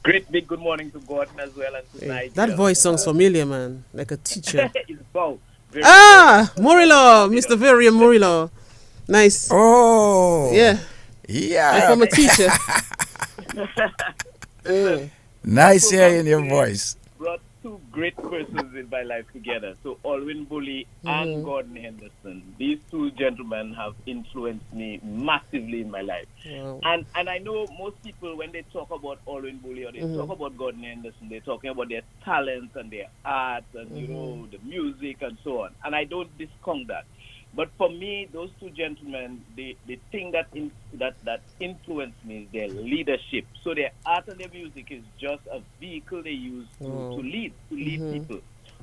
Great big good morning to Gordon as well and to Nigel. That voice sounds familiar, man, like a teacher. It's Bo. Murillo, Mr. Varian Murillo. Nice. Oh. Yeah. Yeah. I'm a teacher. Nice hearing your voice. Brought two great persons in my life together. So Alwyn Bully and Gordon Henderson. These two gentlemen have influenced me massively in my life. Wow. And I know most people, when they talk about Alwyn Bully or they talk about Gordon Henderson, they're talking about their talents and their art and you know the music and so on. And I don't discount that. But for me, those two gentlemen, the thing that influenced me is their leadership. So their art and their music is just a vehicle they use to lead people.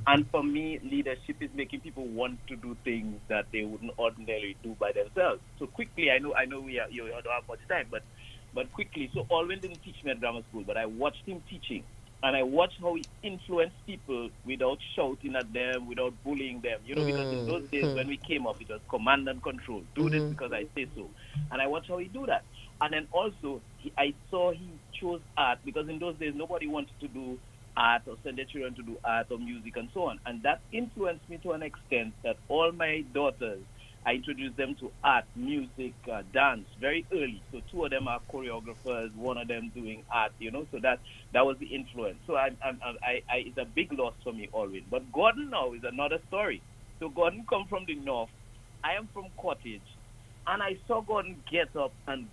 And for me, leadership is making people want to do things that they wouldn't ordinarily do by themselves. So quickly, I know you don't have much time, but quickly. So Alwyn didn't teach me at grammar school, but I watched him teaching. And I watched how he influenced people without shouting at them, without bullying them. You know, because in those days when we came up, it was command and control. Do this because I say so. And I watched how he do that. And then also, I saw he chose art, because in those days, nobody wanted to do art or send their children to do art or music and so on. And that influenced me to an extent that all my daughters, I introduced them to art, music, dance very early. So two of them are choreographers, one of them doing art, you know. So that was the influence. So it's a big loss for me always. But Gordon now is another story. So Gordon come from the north. I am from Cottage. And I saw Gordon get up and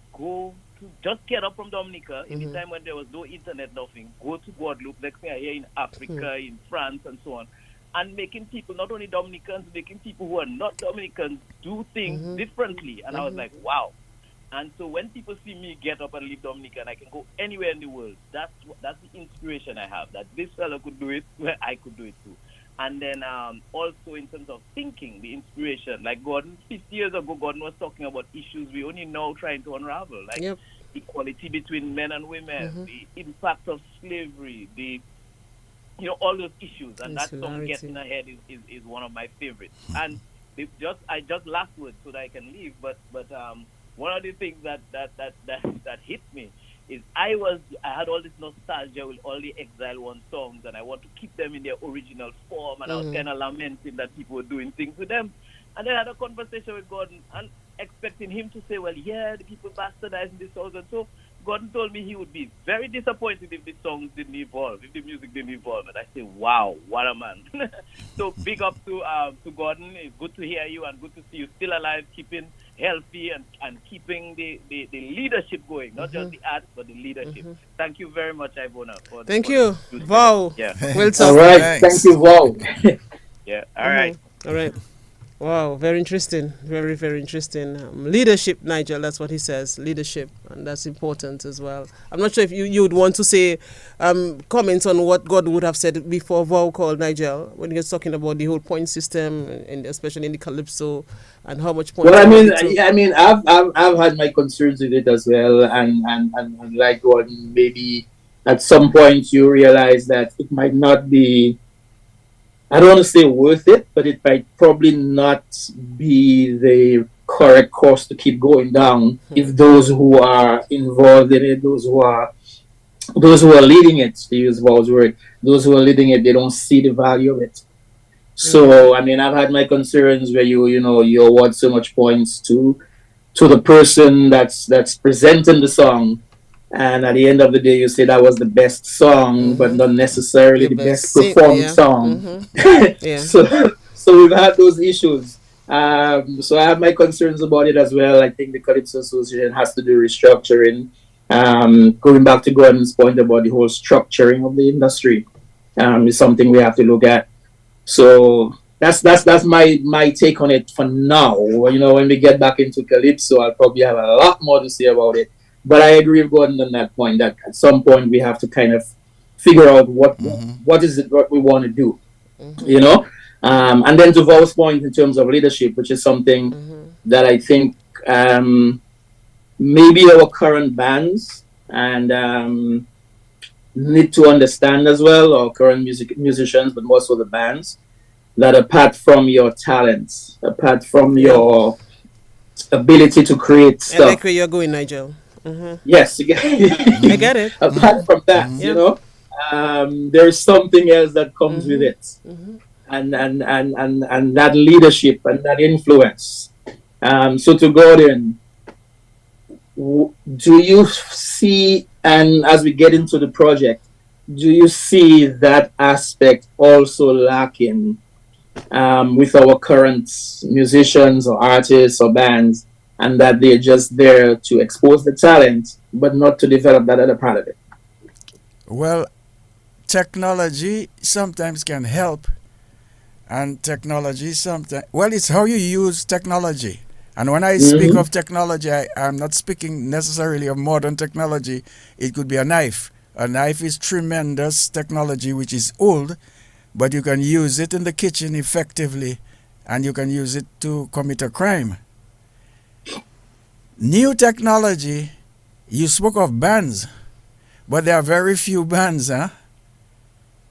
get up from Dominica in the time when there was no internet, nothing. Go to Guadeloupe. Next thing I hear in Africa, in France, and so on. And making people, not only Dominicans, making people who are not Dominicans do things differently. And I was like, wow. And so when people see me get up and leave Dominica and I can go anywhere in the world, that's the inspiration I have, that this fellow could do it, where I could do it too. And then also in terms of thinking, the inspiration, like Gordon, 50 years ago, Gordon was talking about issues we only now trying to unravel, like equality between men and women, the impact of slavery, all those issues, and that song "Get in Ahead" is one of my favorites. And I just last word so that I can leave. But one of the things that hit me is I had all this nostalgia with all the Exile One songs, and I want to keep them in their original form. And I was kind of lamenting that people were doing things with them. And then I had a conversation with Gordon and expecting him to say, well, yeah, the people bastardizing this songs and so. Gordon told me he would be very disappointed if the songs didn't evolve, if the music didn't evolve. And I say, wow, what a man. So big up to Gordon. It's good to hear you and good to see you still alive, keeping healthy and keeping the leadership going, not just the art, but the leadership. Thank you very much, Ivona. Thank you. Wow. Yeah. Well All right. Thanks. Thank you, wow. Yeah. All right. All right. Wow, very interesting. Very, very interesting. Leadership, Nigel, that's what he says. Leadership, and that's important as well. I'm not sure if you would want to say comments on what God would have said before Vow called Nigel, when he was talking about the whole point system, and especially in the Calypso, and how much point. Well, I mean, I've had my concerns with it as well, and like Gordon, maybe at some point you realize that it might not be, I don't want to say worth it, but it might probably not be the correct course to keep going down if those who are involved in it, those who are leading it, to use Paul's word, those who are leading it, they don't see the value of it. So, I mean, I've had my concerns where you award so much points to the person that's presenting the song. And at the end of the day, you say that was the best song, but not necessarily the best performed song. So we've had those issues. So I have my concerns about it as well. I think the Calypso Association has to do restructuring. Going back to Gordon's point about the whole structuring of the industry. is something we have to look at. So that's my take on it for now. When we get back into Calypso, I'll probably have a lot more to say about it. But I agree with Gordon on that point, that at some point we have to kind of figure out what is it what we want to do, and then to Val's point in terms of leadership, which is something that I think maybe our current bands and need to understand as well, or current musicians, but more so the bands, that apart from your talents, apart from your ability to create stuff. I like where you're going, Nigel. Yes, I get it. Apart from that, there is something else that comes with it, and that leadership and that influence. So to Gordon, do you see, and as we get into the project, do you see that aspect also lacking with our current musicians or artists or bands, and that they're just there to expose the talent, but not to develop that other part of it? Well, technology sometimes can help, and technology sometimes, well, it's how you use technology. And when I speak of technology, I'm not speaking necessarily of modern technology. It could be a knife. A knife is tremendous technology, which is old, but you can use it in the kitchen effectively, and you can use it to commit a crime. New technology, you spoke of bands, but there are very few bands, huh?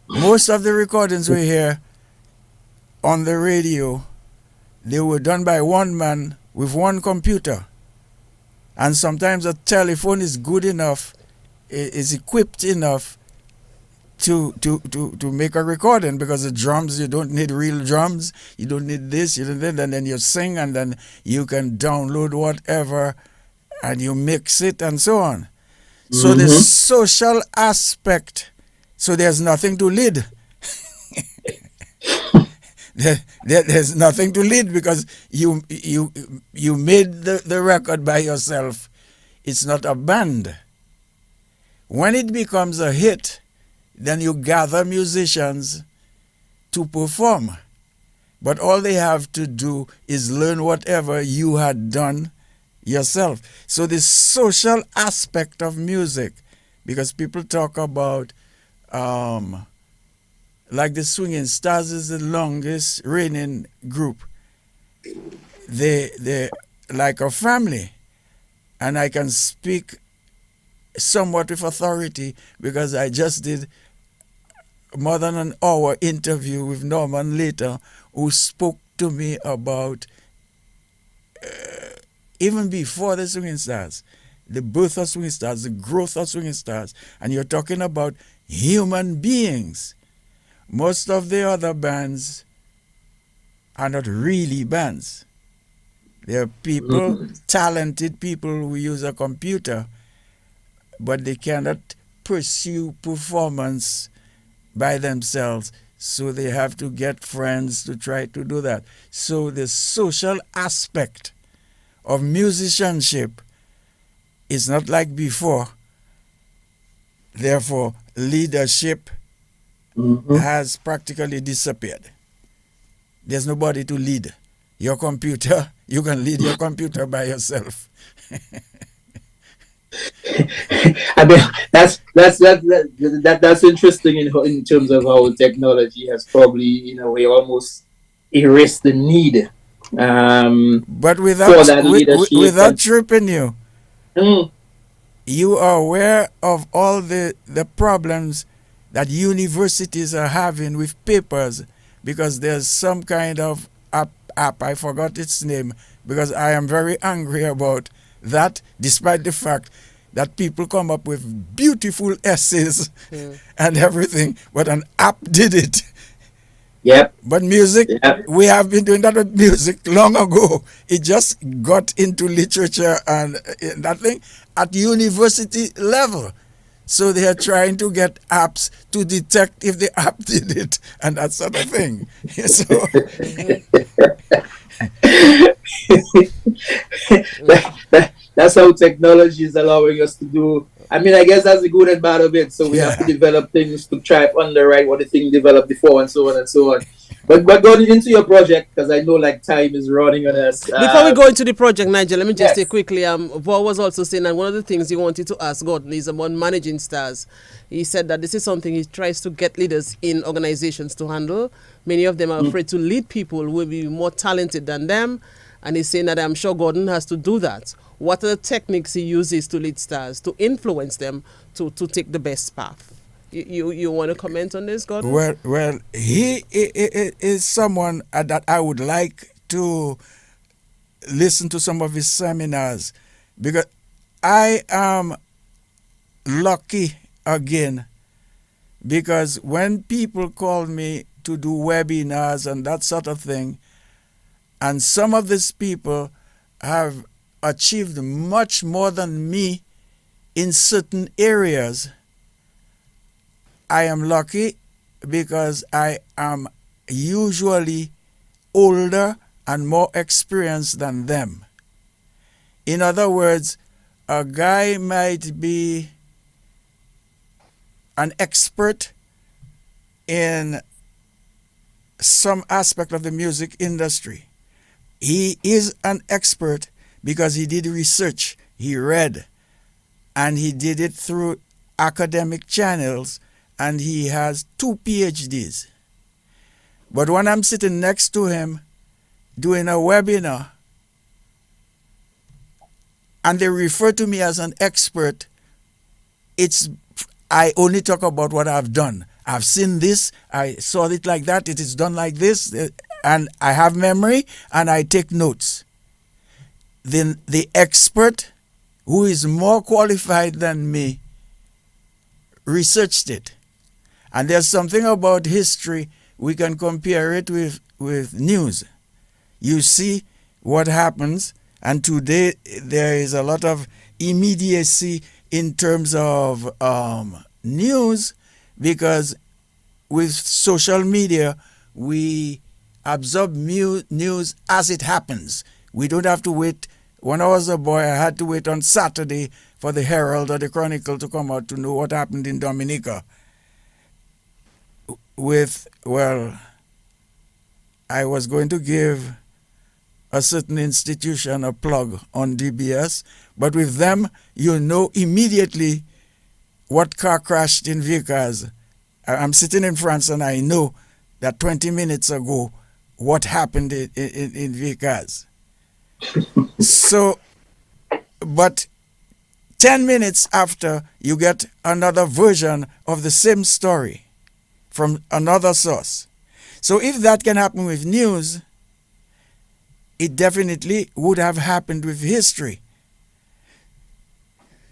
Most of the recordings we hear on the radio, they were done by one man with one computer. And sometimes a telephone is good enough, is equipped enough to make a recording, because the drums, you don't need real drums, you don't need this, you don't need that, and then you sing, and then you can download whatever and you mix it and so on. So the social aspect, so there's nothing to lead. There's nothing to lead, because you made the record by yourself. It's not a band. When it becomes a hit, then you gather musicians to perform. But all they have to do is learn whatever you had done yourself. So the social aspect of music, because people talk about like the Swinging Stars is the longest reigning group. They're like a family. And I can speak somewhat with authority, because I just did more than an hour interview with Norman later, who spoke to me about even before the Swinging Stars, the birth of Swinging Stars, the growth of Swinging Stars. And you're talking about human beings. Most of the other bands are not really bands. They're people, talented people who use a computer, but they cannot pursue performance by themselves. So they have to get friends to try to do that. So the social aspect of musicianship is not like before. Therefore, leadership has practically disappeared. There's nobody to lead. Your computer, you can lead your computer by yourself. I mean, that's interesting in terms of how technology has probably, in a way, almost erased the need. But without tripping you, you are aware of all the problems that universities are having with papers, because there's some kind of app, I forgot its name, because I am very angry about that, despite the fact that people come up with beautiful essays and everything, but an app did it. Yep. But music, we have been doing that with music long ago. It just got into literature and that thing at university level. So they are trying to get apps to detect if the app did it and that sort of thing. That's how technology is allowing us to do I mean, I guess that's the good and bad of it. So we have to develop things to try to underwrite what the thing developed before and so on and so on. But going into your project, because I know like time is running on us. Before we go into the project, Nigel, let me just Yes. say quickly. Paul was also saying that one of the things he wanted to ask Gordon is about managing stars. He said that this is something he tries to get leaders in organizations to handle. Many of them are afraid to lead people who will be more talented than them. And he's saying that I'm sure Gordon has to do that. What are the techniques he uses to lead stars, to influence them to take the best path? You want to comment on this, Gordon? Well, he is someone that I would like to listen to some of his seminars, because I am lucky again, because when people call me to do webinars and that sort of thing, and some of these people have achieved much more than me in certain areas, I am lucky because I am usually older and more experienced than them. In other words, a guy might be an expert in some aspect of the music industry. He is an expert because he did research, he read, and he did it through academic channels, and he has 2 PhDs. But when I'm sitting next to him doing a webinar, and they refer to me as an expert, I only talk about what I've done. I've seen this, I saw it like that, it is done like this, and I have memory and I take notes. Then the expert, who is more qualified than me, researched it. And there's something about history, we can compare it with news. You see what happens, and today there is a lot of immediacy in terms of news, because with social media, we absorb news as it happens. We don't have to wait. When I was a boy, I had to wait on Saturday for the Herald or the Chronicle to come out to know what happened in Dominica. I was going to give a certain institution a plug on DBS, but with them, you know immediately what car crashed in Vickers. I'm sitting in France and I know that 20 minutes ago what happened in Vickers. So, but 10 minutes after, you get another version of the same story from another source. So if that can happen with news, it definitely would have happened with history.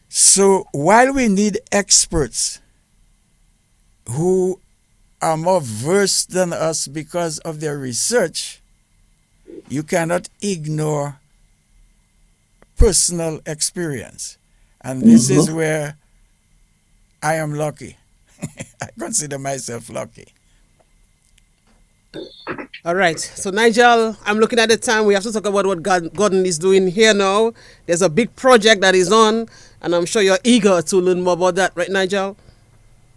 So while we need experts who are more versed than us because of their research, you cannot ignore personal experience. And this is where I am lucky. I consider myself lucky. All right. So, Nigel, I'm looking at the time. We have to talk about what Gordon is doing here now. There's a big project that is on, and I'm sure you're eager to learn more about that, right, Nigel?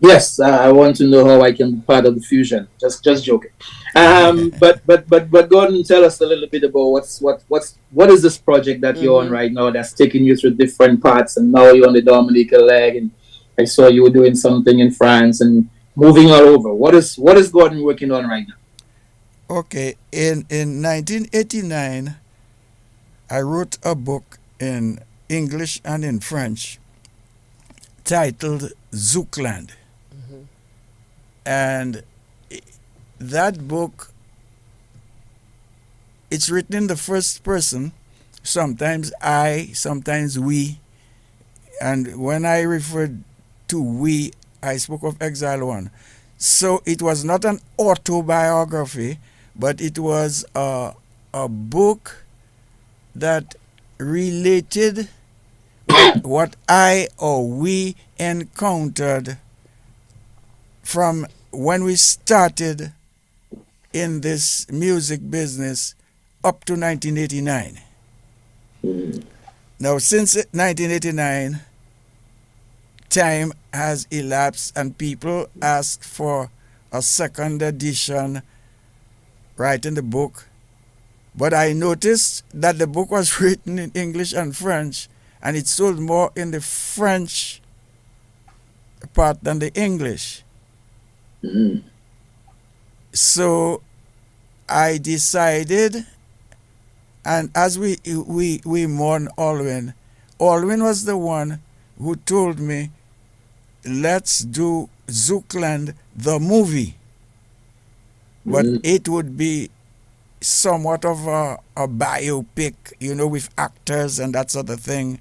Yes, I want to know how I can be part of the fusion. Just joking. But Gordon, tell us a little bit about what is this project that you're on right now that's taking you through different parts, and now you're on the Dominica leg, and I saw you were doing something in France and moving all over. What is Gordon working on right now? Okay, in 1989, I wrote a book in English and in French titled Zoukland. And that book, it's written in the first person, sometimes I, sometimes we. And when I referred to we, I spoke of Exile One. So it was not an autobiography, but it was a book that related what I or we encountered from when we started in this music business up to 1989. Now, since 1989, time has elapsed and people ask for a second edition right in the book. But I noticed that the book was written in English and French, and it sold more in the French part than the English. Mm. So I decided, and as we mourn Alwyn, Alwyn was the one who told me, let's do Zoukland the movie. But it would be somewhat of a biopic, with actors and that sort of thing.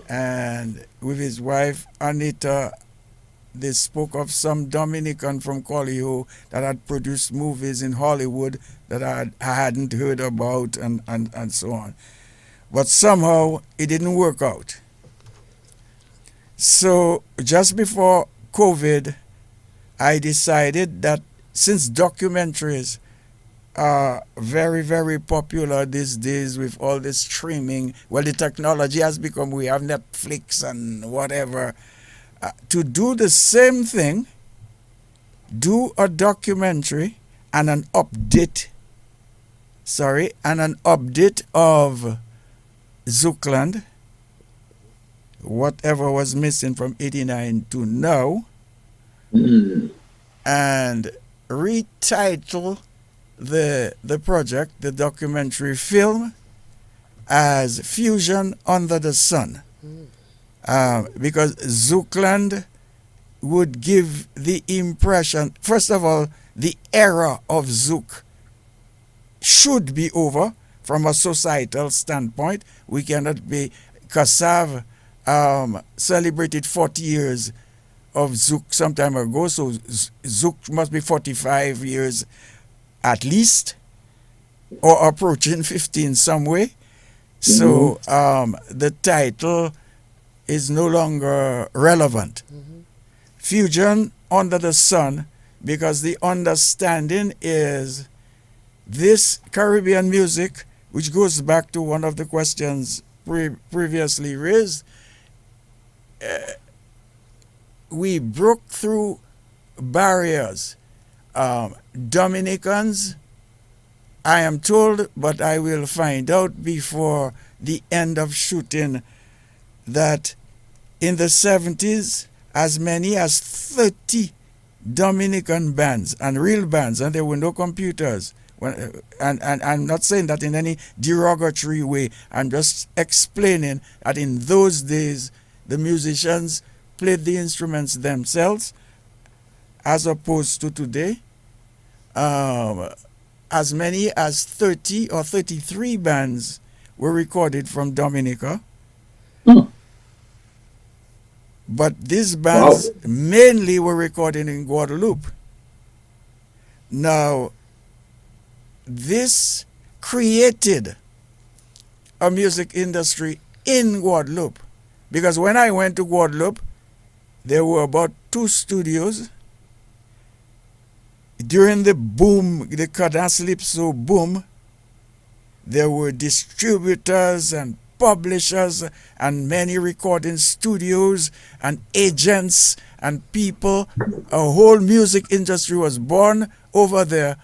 And with his wife, Anita, they spoke of some Dominican from Colio that had produced movies in Hollywood that I hadn't heard about and so on. But somehow it didn't work out. So just before COVID, I decided that since documentaries are very, very popular these days with all this streaming, well, the technology has become, we have Netflix and whatever, to do the same thing, do a documentary and an update of Zoukland, whatever was missing from 89 to now, and retitle the project, the documentary film, as Fusion Under the Sun. Because Zoukland would give the impression, first of all, the era of Zouk should be over from a societal standpoint. We cannot be, Kassav celebrated 40 years of Zouk some time ago, so Zouk must be 45 years at least, or approaching 15 some way. So the title is no longer relevant. Fusion Under the Sun, because the understanding is this Caribbean music, which goes back to one of the questions previously raised, we broke through barriers. Dominicans, I am told, but I will find out before the end of shooting, that in the 70s, as many as 30 Dominican bands and real bands, and there were no computers. And I'm not saying that in any derogatory way. I'm just explaining that in those days, the musicians played the instruments themselves, as opposed to today. As many as 30 or 33 bands were recorded from Dominica. But these bands mainly were recorded in Guadeloupe. Now, this created a music industry in Guadeloupe. Because when I went to Guadeloupe, there were about 2 studios. During the boom, the Cadence Lypso boom, there were distributors and publishers and many recording studios and agents and people. A whole music industry was born over there,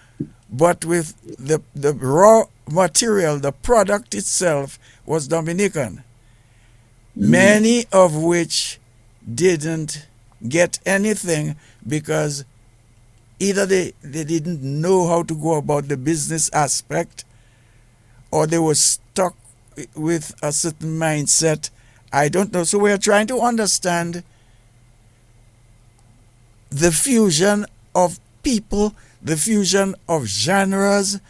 but with the raw material, the product itself was Dominican. Many of which didn't get anything because either they didn't know how to go about the business aspect, or they were stuck with a certain mindset. I don't know. So we are trying to understand the fusion of people, the fusion of genres.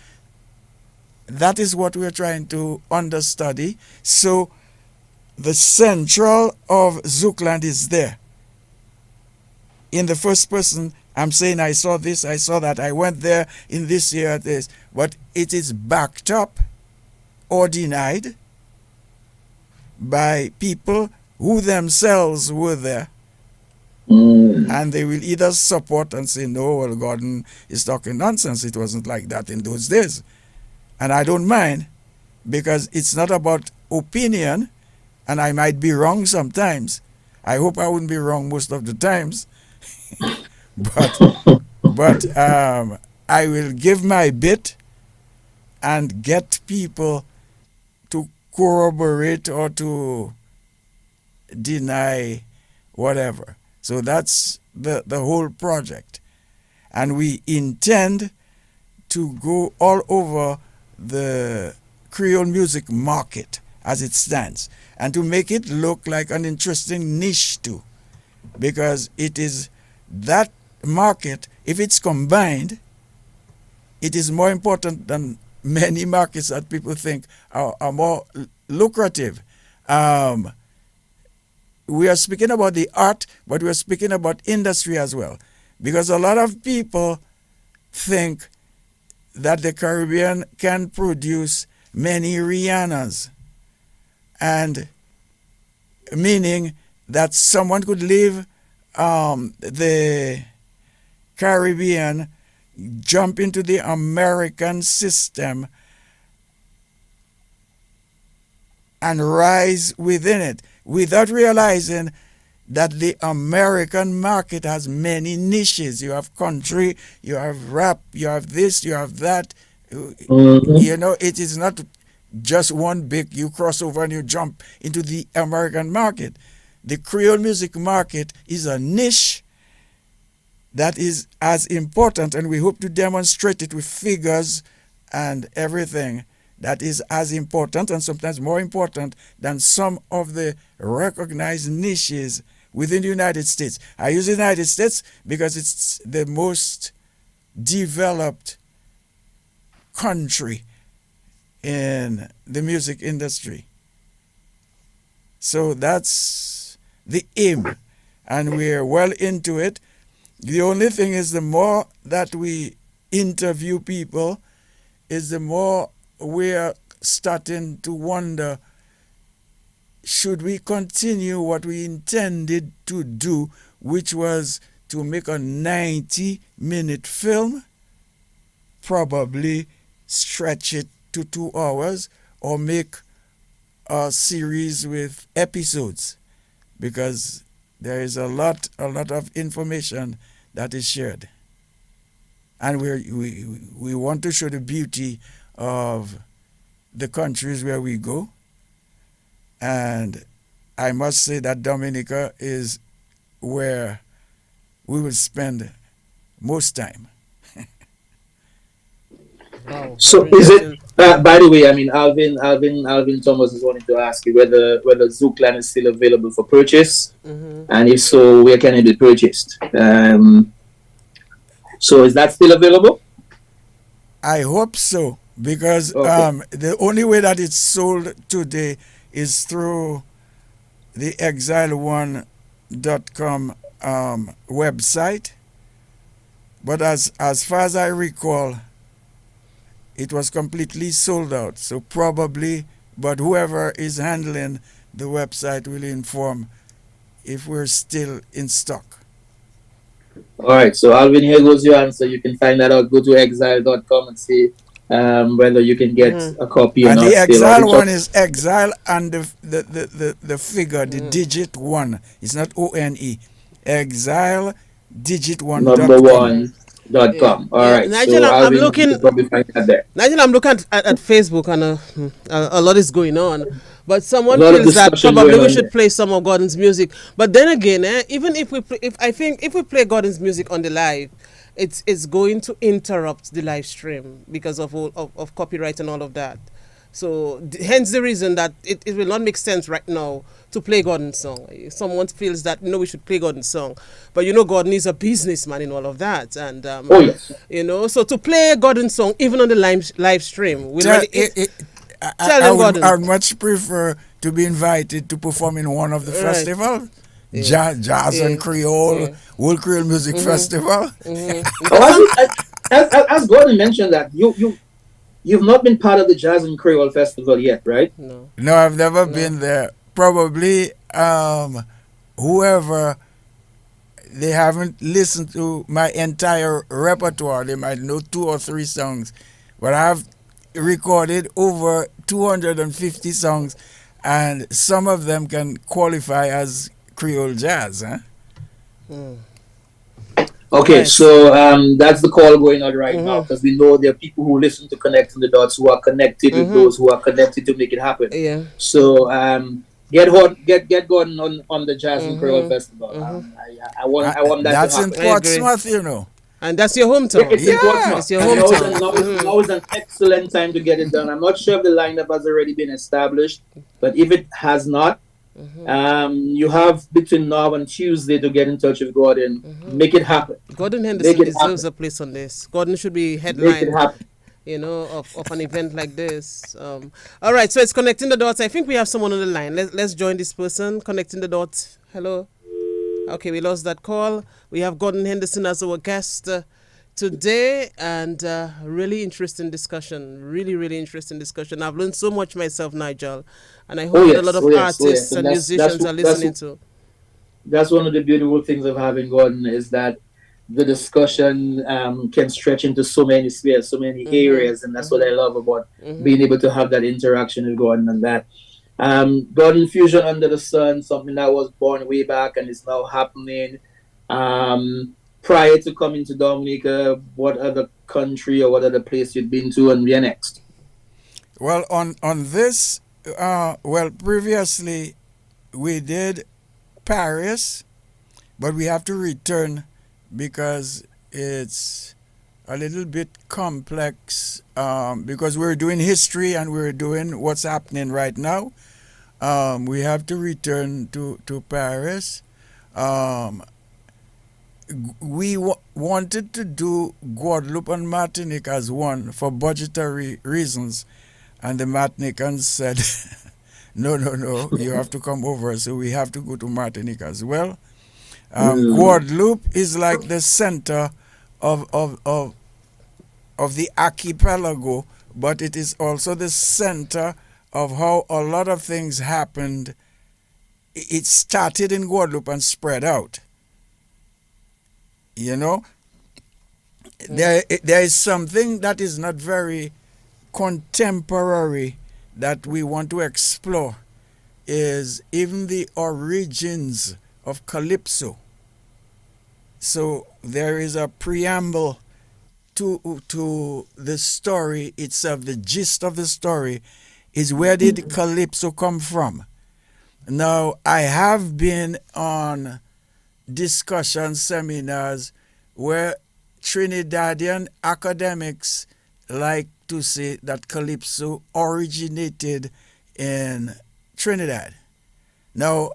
That is what we are trying to understudy. So the central of Zoukland is there. In the first person, I'm saying I saw this, I saw that, I went there in this year, this. But it is backed up or denied by people who themselves were there. And they will either support and say, no, well, Gordon is talking nonsense. It wasn't like that in those days. And I don't mind, because it's not about opinion, and I might be wrong sometimes, I hope I wouldn't be wrong most of the times, but I will give my bit and get people to corroborate or to deny whatever. So that's the whole project. And we intend to go all over the Creole music market as it stands and to make it look like an interesting niche too. Because it is that market, if it's combined, it is more important than many markets that people think are more lucrative. We are speaking about the art, but we are speaking about industry as well. Because a lot of people think that the Caribbean can produce many Rihannas, and meaning that someone could leave the Caribbean, jump into the American system, and rise within it without realizing that the American market has many niches. You have country, you have rap, you have this, you have that. You know, it is not just one big, you cross over and you jump into the American market. The Creole music market is a niche that is as important, and we hope to demonstrate it with figures and everything, that is as important and sometimes more important than some of the recognized niches within the United States. I use the United States because it's the most developed country in the music industry. So that's the aim, and we're well into it. The only thing is, the more that we interview people, is the more we're starting to wonder, should we continue what we intended to do, which was to make a 90-minute film, probably stretch it to 2 hours, or make a series with episodes, because there is a lot of information that is shared. And we want to show the beauty of the countries where we go. And I must say that Dominica is where we will spend most time. Wow. So is it, by the way, I mean, Alvin Thomas is wanting to ask you whether Zouklan is still available for purchase, and if so, where can it be purchased? So is that still available? I hope so, because the only way that it's sold today is through the exile1.com website. But as far as I recall, it was completely sold out. So probably, but whoever is handling the website will inform if we're still in stock. All right, so Alvin, here goes your answer. You can find that out. Go to exile.com and see whether you can get a copy or and not. the Exile one is Exile and the figure, the digit 1. It's not ONE. Exile digit 1. Number 1.com. Yeah. All right. Nigel, so I'm Alvin, looking. you can probably find that there. Nigel, I'm looking at Facebook, and a lot is going on. But someone A lot of feels that discussion probably going we on should there. play some of Gordon's music. But then again, even if we play Gordon's music on the live, it's going to interrupt the live stream because of copyright and all of that. So hence the reason that it will not make sense right now to play Gordon's song. Someone feels that we should play Gordon's song, but Gordon is a businessman in all of that, and Oh yes. so to play Gordon's song even on the live stream, I would much prefer to be invited to perform in one of the festivals. Yeah. Jazz and Creole, World Creole Music Festival. As Gordon mentioned that you've not been part of the Jazz and Creole Festival yet, right? No, I've never been there. Probably whoever, they haven't listened to my entire repertoire. They might know 2 or 3 songs, but I've recorded over 250 songs, and some of them can qualify as Creole jazz, huh? Okay, Right. so that's the call going on right now because we know there are people who listen to Connecting the Dots who are connected with those who are connected to make it happen. Yeah. So get going on the Jazz and Creole Festival. I want that to That's in happen. I agree. Portsmouth, you know. And that's your Yeah, hometown. it's in Yeah. Portsmouth, It's your and hometown. now is an excellent time to get it done. I'm not sure if the lineup has already been established, but if it has not, you have between now and Tuesday to get in touch with Gordon. Make it happen. Gordon Make Henderson it happen. deserves a place on this. Gordon should be Make it headline, happen. of an event like this. All right, so it's Connecting the Dots. I think we have someone on the line. Let's join this person. Connecting the Dots. Hello. Okay, we lost that call. We have Gordon Henderson as our guest today, and really interesting discussion. Really, really interesting discussion. I've learned so much myself, Nigel, and I hope Oh that yes, a lot of oh yes, oh artists yes. and And musicians are listening to. that's one of the beautiful things of having Gordon is that the discussion can stretch into so many spheres, so many areas, and that's what I love about being able to have that interaction with Gordon and that. Gordon Fusion Under the Sun, something that was born way back and is now happening. Prior to coming to Dominica, what other country or what other place you'd been to and where next? Well, on this, previously we did Paris, but we have to return because it's a little bit complex because we're doing history and we're doing what's happening right now. We have to return to Paris. We wanted to do Guadeloupe and Martinique as one for budgetary reasons, and the Martinicans said, no, you have to come over, so we have to go to Martinique as well. Guadeloupe is like the center of the archipelago, but it is also the center of how a lot of things happened. It started in Guadeloupe and spread out. You know, there is something that is not very contemporary that we want to explore, is even the origins of Calypso. So there is a preamble to the story itself. The gist of the story is, where did Calypso come from? Now, I have been on discussion seminars where Trinidadian academics like to say that Calypso originated in Trinidad. Now,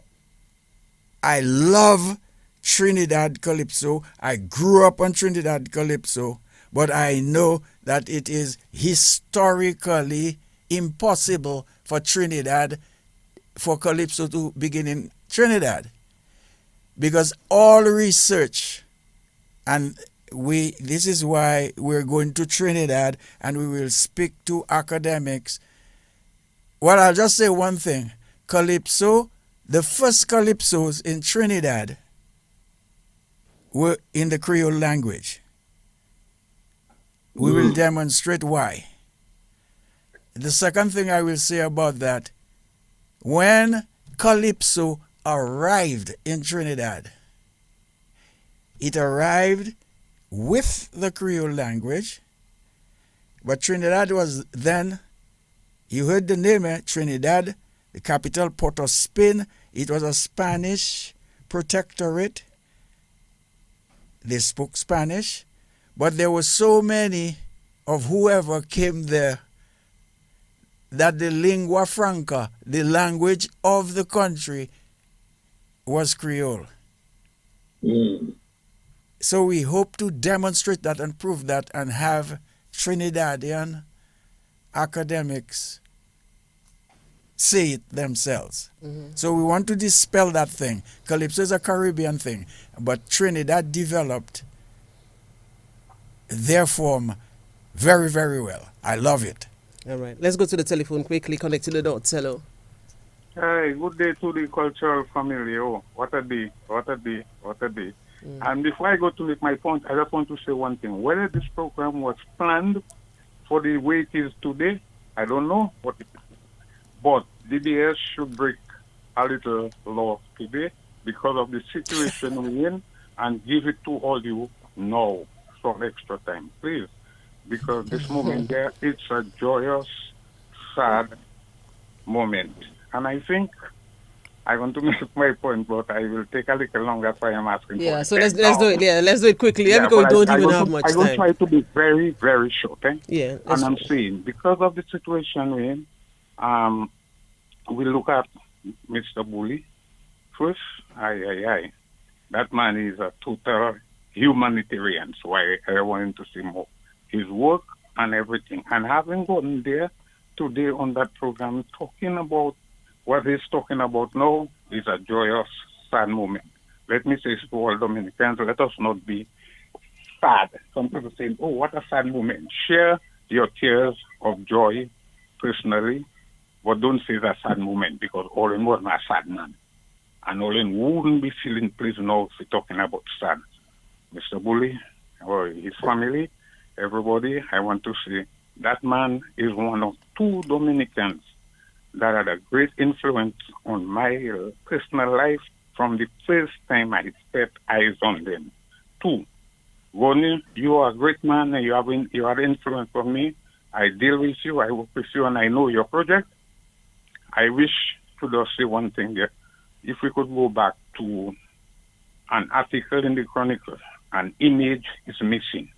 I love Trinidad Calypso. I grew up on Trinidad Calypso, but I know that it is historically impossible for Calypso to begin in Trinidad. Because all research, and this is why we're going to Trinidad and we will speak to academics. Well, I'll just say one thing. Calypso, the first Calypsos in Trinidad were in the Creole language. We will demonstrate why. The second thing I will say about that, when Calypso arrived in Trinidad, it arrived with the Creole language, but Trinidad was then, you heard the name, Trinidad, the capital, Port of Spain. It was a Spanish protectorate. They spoke Spanish, but there were so many of whoever came there that the lingua franca, the language of the country, was Creole. So we hope to demonstrate that and prove that and have Trinidadian academics say it themselves. So we want to dispel that thing. Calypso is a Caribbean thing, but Trinidad developed their form very, very well. I love it. All right, let's go to the telephone quickly. Connecting the dots. Hello. Hi, good day to the cultural family. Oh, what a day, what a day, what a day. And before I go to make my point, I just want to say one thing. Whether this program was planned for the way it is today, I don't know what it is. But DBS should break a little law today, because of the situation we're in and give it to all you now some extra time, please. Because this moment there, it's a joyous, sad moment. And I think I want to make my point, but I will take a little longer if I am asking Yeah, for so it. let's do it. Yeah, let's do it quickly. Yeah, Yeah, because we but don't I even want have to, much I will time. try to be very, very short. Yeah, And I'm saying, because of the situation we're in, we look at Mr. Bully first. Aye. That man is a total humanitarian, so I want him to see more. His work and everything. And having gotten there today on that program, talking about what he's talking about now is a joyous, sad moment. Let me say to all Dominicans, let us not be sad. Some people say, oh, what a sad moment. Share your tears of joy personally, but don't say it's a sad moment because Alwyn was not a sad man. And Alwyn wouldn't be feeling pleased now if we're talking about sad. Mr. Bully or his family, everybody, I want to say that man is one of two Dominicans that had a great influence on my personal life from the first time I set eyes on them. Two, Ronnie, you are a great man and you are influence on me. I deal with you, I work with you, and I know your project. I wish to just say one thing there. If we could go back to an article in the Chronicle, an image is missing.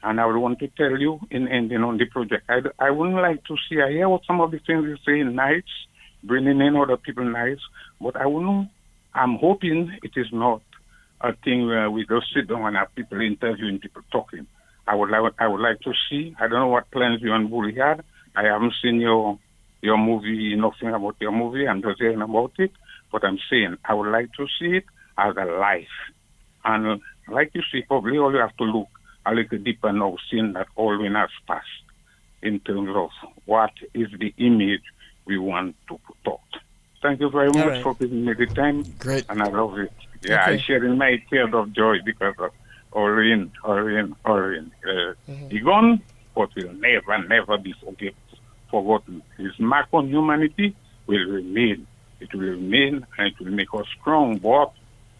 And I would want to tell you in ending on the project, I wouldn't like to see, I hear what some of the things you say nice, bringing in other people nice, but I'm hoping it is not a thing where we just sit down and have people interviewing, people talking. I would like to see, I don't know what plans you and Bully had. I haven't seen your movie, nothing about your movie, I'm just hearing about it, but I'm saying I would like to see it as a life. And like you see, probably all you have to look a little deeper now, seeing that Alwyn has passed in terms of what is the image we want to put out. Thank you very much for giving me the time. Great. And I love it. Yeah, Okay. I share in my tears of joy because of Alwyn. He gone, but will never be forgotten. His mark on humanity will remain. It will remain and it will make us strong. But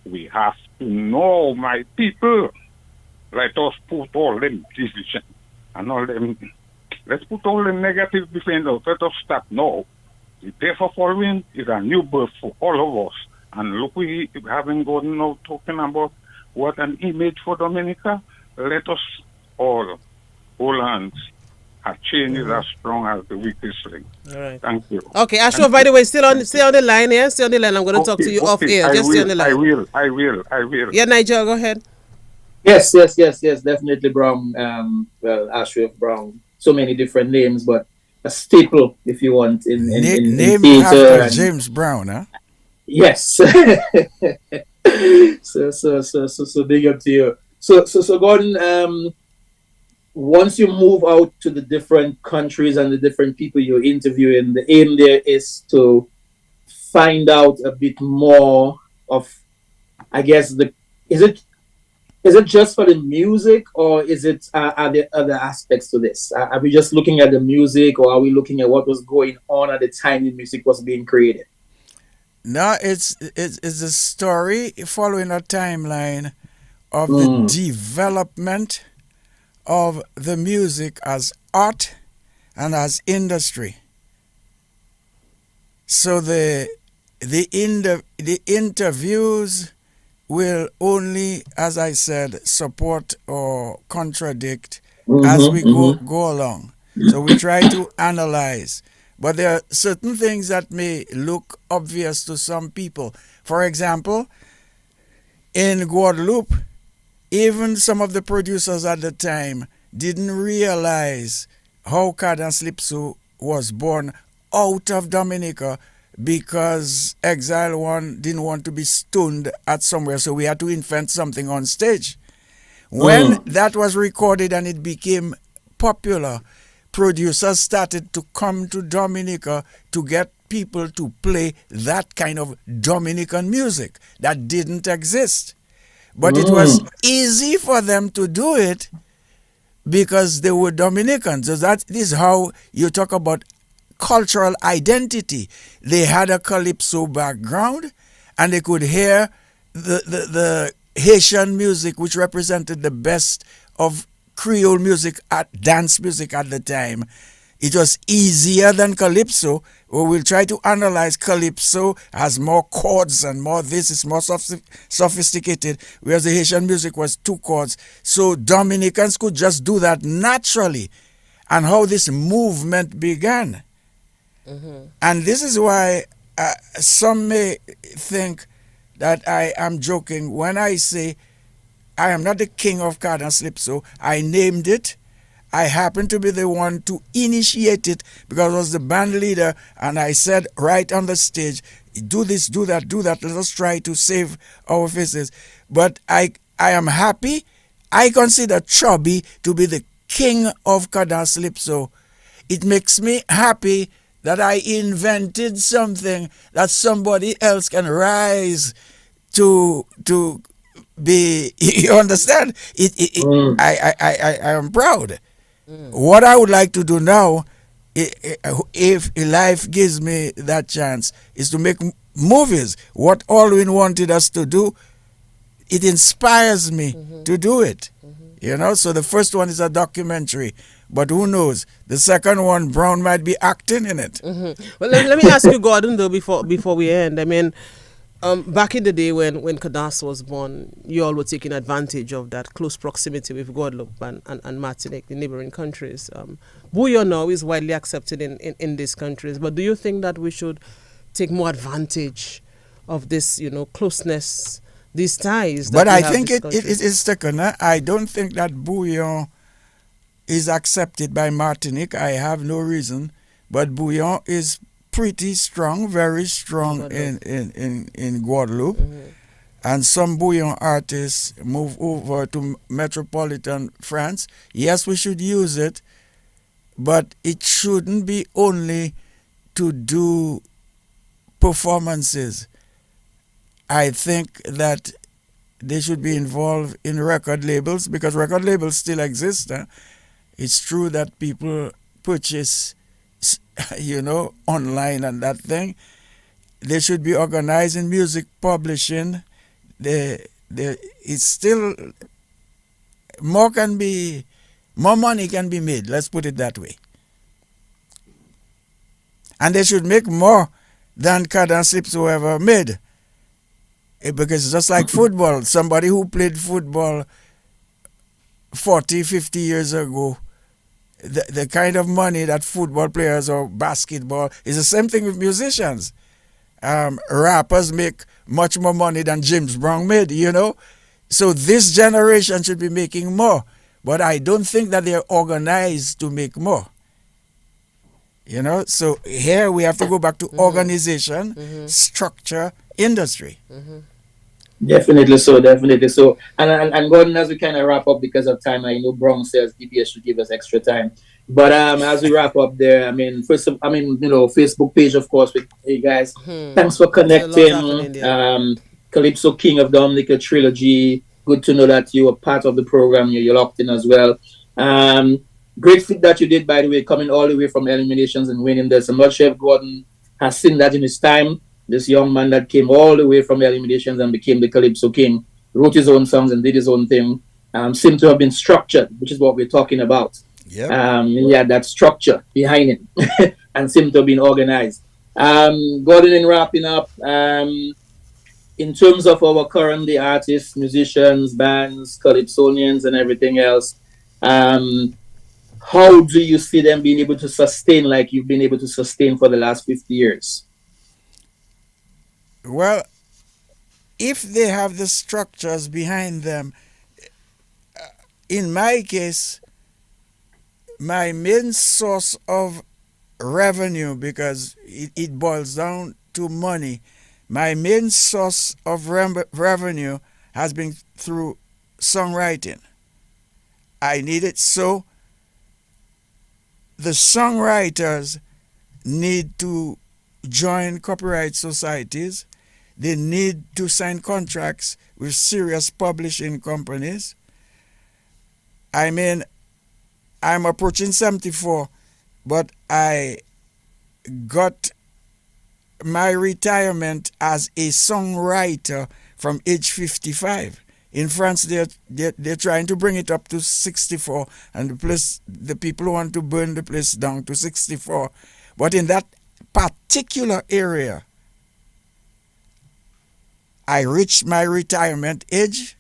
we have to know, my people, let us put all them division and all them, let's put all them negative behind us. Let us start now. The death of Alwyn is a new birth for all of us. And look, we haven't gone now talking about what an image for Dominica. Let us all hold hands. A chain is as strong as the weakest link. All right. Thank you. Okay, Ashwa, by the way, stay on the line, yeah? Stay on the line. I'm going to talk to you off air. Just stay on the line. I will. Yeah, Nigel, go ahead. Yes, definitely Brown. Well, Ashworth Brown. So many different names, but a staple, if you want, in Named theater. after James Brown, huh? Yes. so big up to you. So Gordon, once you move out to the different countries and the different people you're interviewing, the aim there is to find out a bit more of, I guess, is it just for the music, or is it are there other aspects to this? Are we just looking at the music, or are we looking at what was going on at the time the music was being created? No, it's a story following a timeline of the development of the music as art and as industry. So the interviews will only, as I said, support or contradict as we go along. So we try to analyze. But there are certain things that may look obvious to some people. For example, in Guadeloupe, even some of the producers at the time didn't realize how Cadence Lypso was born out of Dominica, because Exile One didn't want to be stoned at somewhere, so we had to invent something on stage. When that was recorded and it became popular, producers started to come to Dominica to get people to play that kind of Dominican music that didn't exist. But it was easy for them to do it because they were Dominicans. So that is how you talk about cultural identity. They had a calypso background and they could hear the Haitian music, which represented the best of Creole music, dance music at the time. It was easier than Calypso. We'll try to analyze Calypso as more chords and more this, it's more sophisticated, whereas the Haitian music was 2 chords. So Dominicans could just do that naturally, and how this movement began. And this is why some may think that I am joking when I say I am not the king of Cadence Lypso. I named it. I happened to be the one to initiate it because I was the band leader, and I said right on the stage, do this, do that, do that. Let us try to save our faces. But I am happy. I consider Chubby to be the king of Cadence Lypso. It makes me happy that I invented something that somebody else can rise to be. You understand? I am proud. What I would like to do now, if life gives me that chance, is to make movies. What Alwyn wanted us to do, it inspires me to do it. You know, so the first one is a documentary, but who knows? The second one, Brown might be acting in it. Well, let me ask you, Gordon, though, before we end. I mean, back in the day when Cadence was born, you all were taking advantage of that close proximity with Guadeloupe and Martinique, the neighboring countries. Bouillon now is widely accepted in these countries, but do you think that we should take more advantage of this, closeness, these ties? But I think it is taken. I don't think that Bouillon is accepted by Martinique. I have no reason, but Bouillon is pretty strong, very strong in Guadeloupe. And some Bouillon artists move over to metropolitan France. Yes, we should use it, but it shouldn't be only to do performances. I think that they should be involved in record labels, because record labels still exist. It's true that people purchase online and that thing. They should be organized in music publishing. It's still more money can be made. Let's put it that way. And they should make more than Cadence Lypso ever made. Because it's just like football. Somebody who played football 40, 50 years ago, the kind of money that football players or basketball is the same thing with musicians. Rappers make much more money than James Brown made, So this generation should be making more. But I don't think that they're organized to make more. So here we have to go back to organization, structure, industry. Definitely so. And Gordon, as we kind of wrap up because of time, I know Brown says DBS should give us extra time. But as we wrap up there, Facebook page, of course, with you guys. Thanks for connecting. Calypso King of Dominica trilogy. Good to know that you were part of the program. You're locked in as well. Great fit that you did, by the way, coming all the way from eliminations and winning this. I'm not sure if Gordon has seen that in his time. This young man that came all the way from eliminations and became the Calypso King, wrote his own songs and did his own thing, seemed to have been structured, which is what we're talking about. Yep. He had that structure behind it and seemed to have been organized. Gordon, in wrapping up, in terms of our current artists, musicians, bands, Calypsonians and everything else, how do you see them being able to sustain like you've been able to sustain for the last 50 years? Well, if they have the structures behind them, in my case, my main source of revenue, because it boils down to money, my main source of revenue has been through songwriting. I need it, so the songwriters need to join copyright societies. They need to sign contracts with serious publishing companies. I mean, I'm approaching 74, but I got my retirement as a songwriter from age 55. In France, they're trying to bring it up to 64, and the people want to burn the place down to 64. But in that particular area, I reached my retirement age,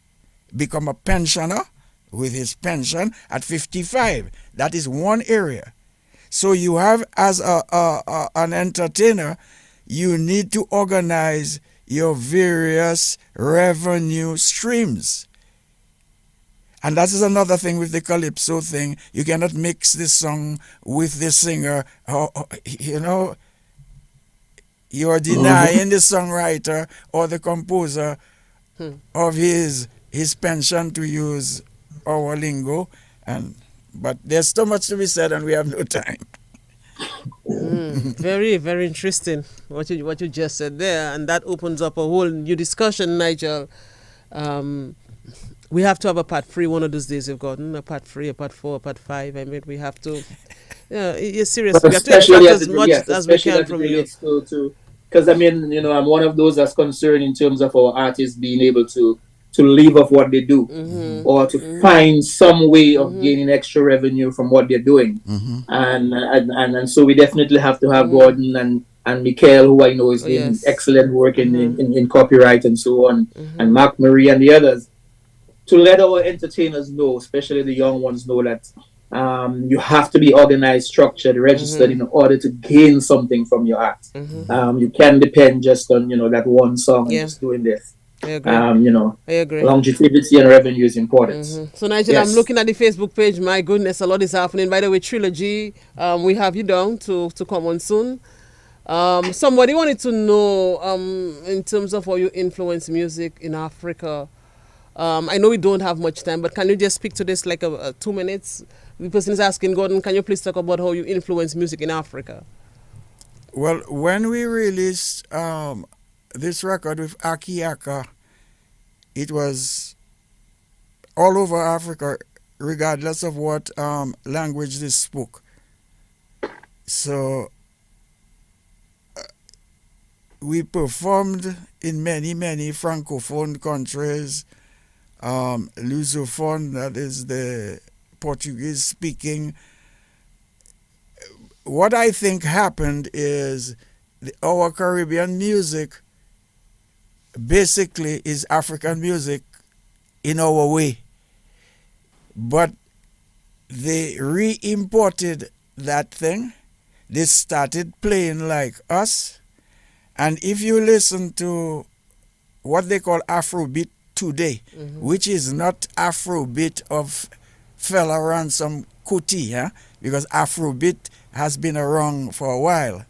become a pensioner with his pension at 55. That is one area. So you have, as an entertainer, you need to organize your various revenue streams. And that is another thing with the Calypso thing. You cannot mix the song with the singer. You know, you are denying the songwriter or the composer of his pension, to use our lingo. But there's so much to be said, and we have no time. Very, very interesting what you just said there, and that opens up a whole new discussion, Nigel. We have to have a part 3 one of those days. We've gotten a part 3, a part 4, a part 5. I mean, we have to. Yeah, you're serious. We have to extract as much as we can from you. Because I mean, you know, I'm one of those that's concerned in terms of our artists being able to live off what they do, or to find some way of gaining extra revenue from what they're doing. And so we definitely have to have Gordon and Mikael, who I know is doing excellent work in copyright and so on, and Mark Marie and the others, to let our entertainers know, especially the young ones, know that you have to be organized, structured, registered in order to gain something from your art. You can't depend just on, you know, that one song and just doing this. I agree. You know, I agree. Longevity and revenue is important. So, Nigel, I'm looking at the Facebook page. My goodness, a lot is happening. By the way, Trilogy, we have you down to come on soon. Somebody wanted to know, in terms of how you influence music in Africa. I know we don't have much time, but can you just speak to this like 2 minutes? The person is asking, Gordon, can you please talk about how you influence music in Africa? Well, when we released this record with Aki Aka, it was all over Africa, regardless of what language they spoke. So we performed in many francophone countries, Lusophone, that is the Portuguese speaking. What I think happened is our Caribbean music basically is African music in our way. But they re-imported that thing. They started playing like us. And if you listen to what they call Afrobeat today, which is not Afrobeat of Fela Ransom Kuti, because Afrobeat has been around for a while.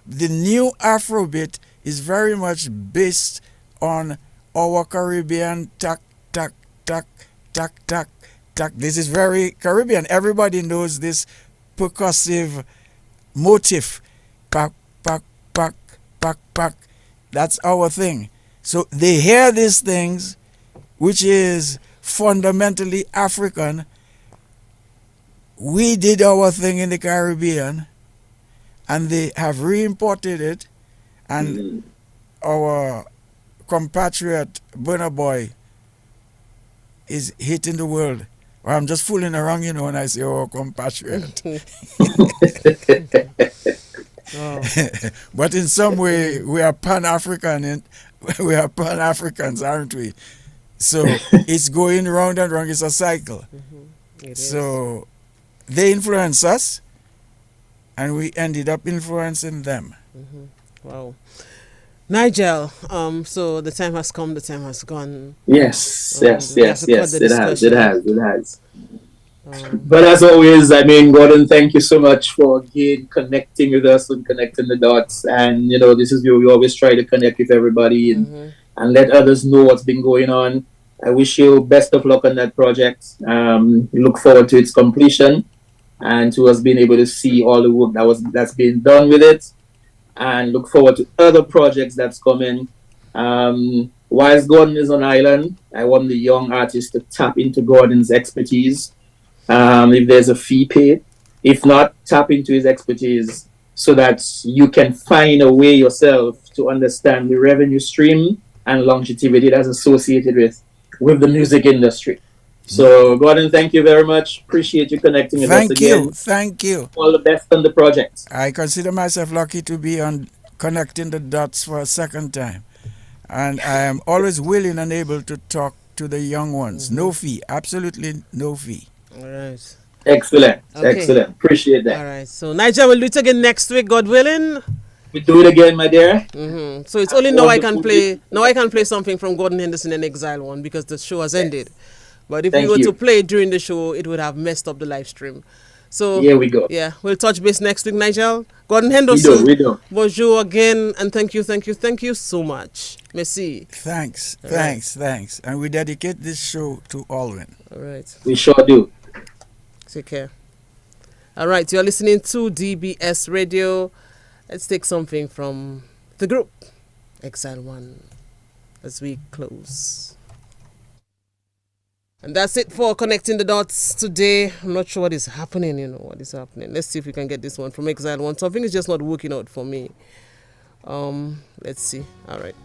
The new Afrobeat is very much based on our Caribbean tack, tack, tack, tack, tack, tack. This is very Caribbean. Everybody knows this percussive motif. Pack, pack, pack, pack, pack. That's our thing. So they hear these things, which is fundamentally African. We did our thing in the Caribbean, and they have re-imported it, and our compatriot Burna Boy is hitting the world. Well, I'm just fooling around, you know, when I say our compatriot. But in some way, we are Pan-African. We are Pan-Africans, aren't we? So it's going round and round. It's a cycle. So they influence us, and we ended up influencing them. Wow. Nigel, so the time has come, the time has gone. Yes. It has. But as always, I mean, Gordon, thank you so much for again connecting with us and connecting the dots. And, you know, this is where we always try to connect with everybody and let others know what's been going on. I wish you best of luck on that project. Look forward to its completion and to us being able to see all the work that's been done with it. And look forward to other projects that's coming. Whilst Gordon is on island, I want the young artists to tap into Gordon's expertise. If there's a fee paid, if not, tap into his expertise so that you can find a way yourself to understand the revenue stream and longevity that's associated with the music industry. So, Gordon, thank you very much. Appreciate you connecting with us again. Thank you. All the best on the project. I consider myself lucky to be on connecting the dots for a second time. And I am always willing and able to talk to the young ones. No fee, absolutely no fee. All right. Excellent. Excellent. Appreciate that. All right. So, Nigel, we'll do it again next week, God willing. We do it again, my dear. So it's only now I can play. Now I can play something from Gordon Henderson and Exile One because the show has ended. But if we were to play during the show, it would have messed up the live stream. So here we go. Yeah, we'll touch base next week, Nigel. Gordon Henderson. We do. Bonjour again, and thank you so much. Merci. Thanks. And we dedicate this show to Alwyn. All right. We sure do. Take care. All right, you're listening to DBS Radio. Let's take something from the group Exile One as we close. And that's it for Connecting the Dots today. I'm not sure what is happening, what is happening. Let's see if we can get this one from Exile One. Something is just not working out for me. Let's see. All right.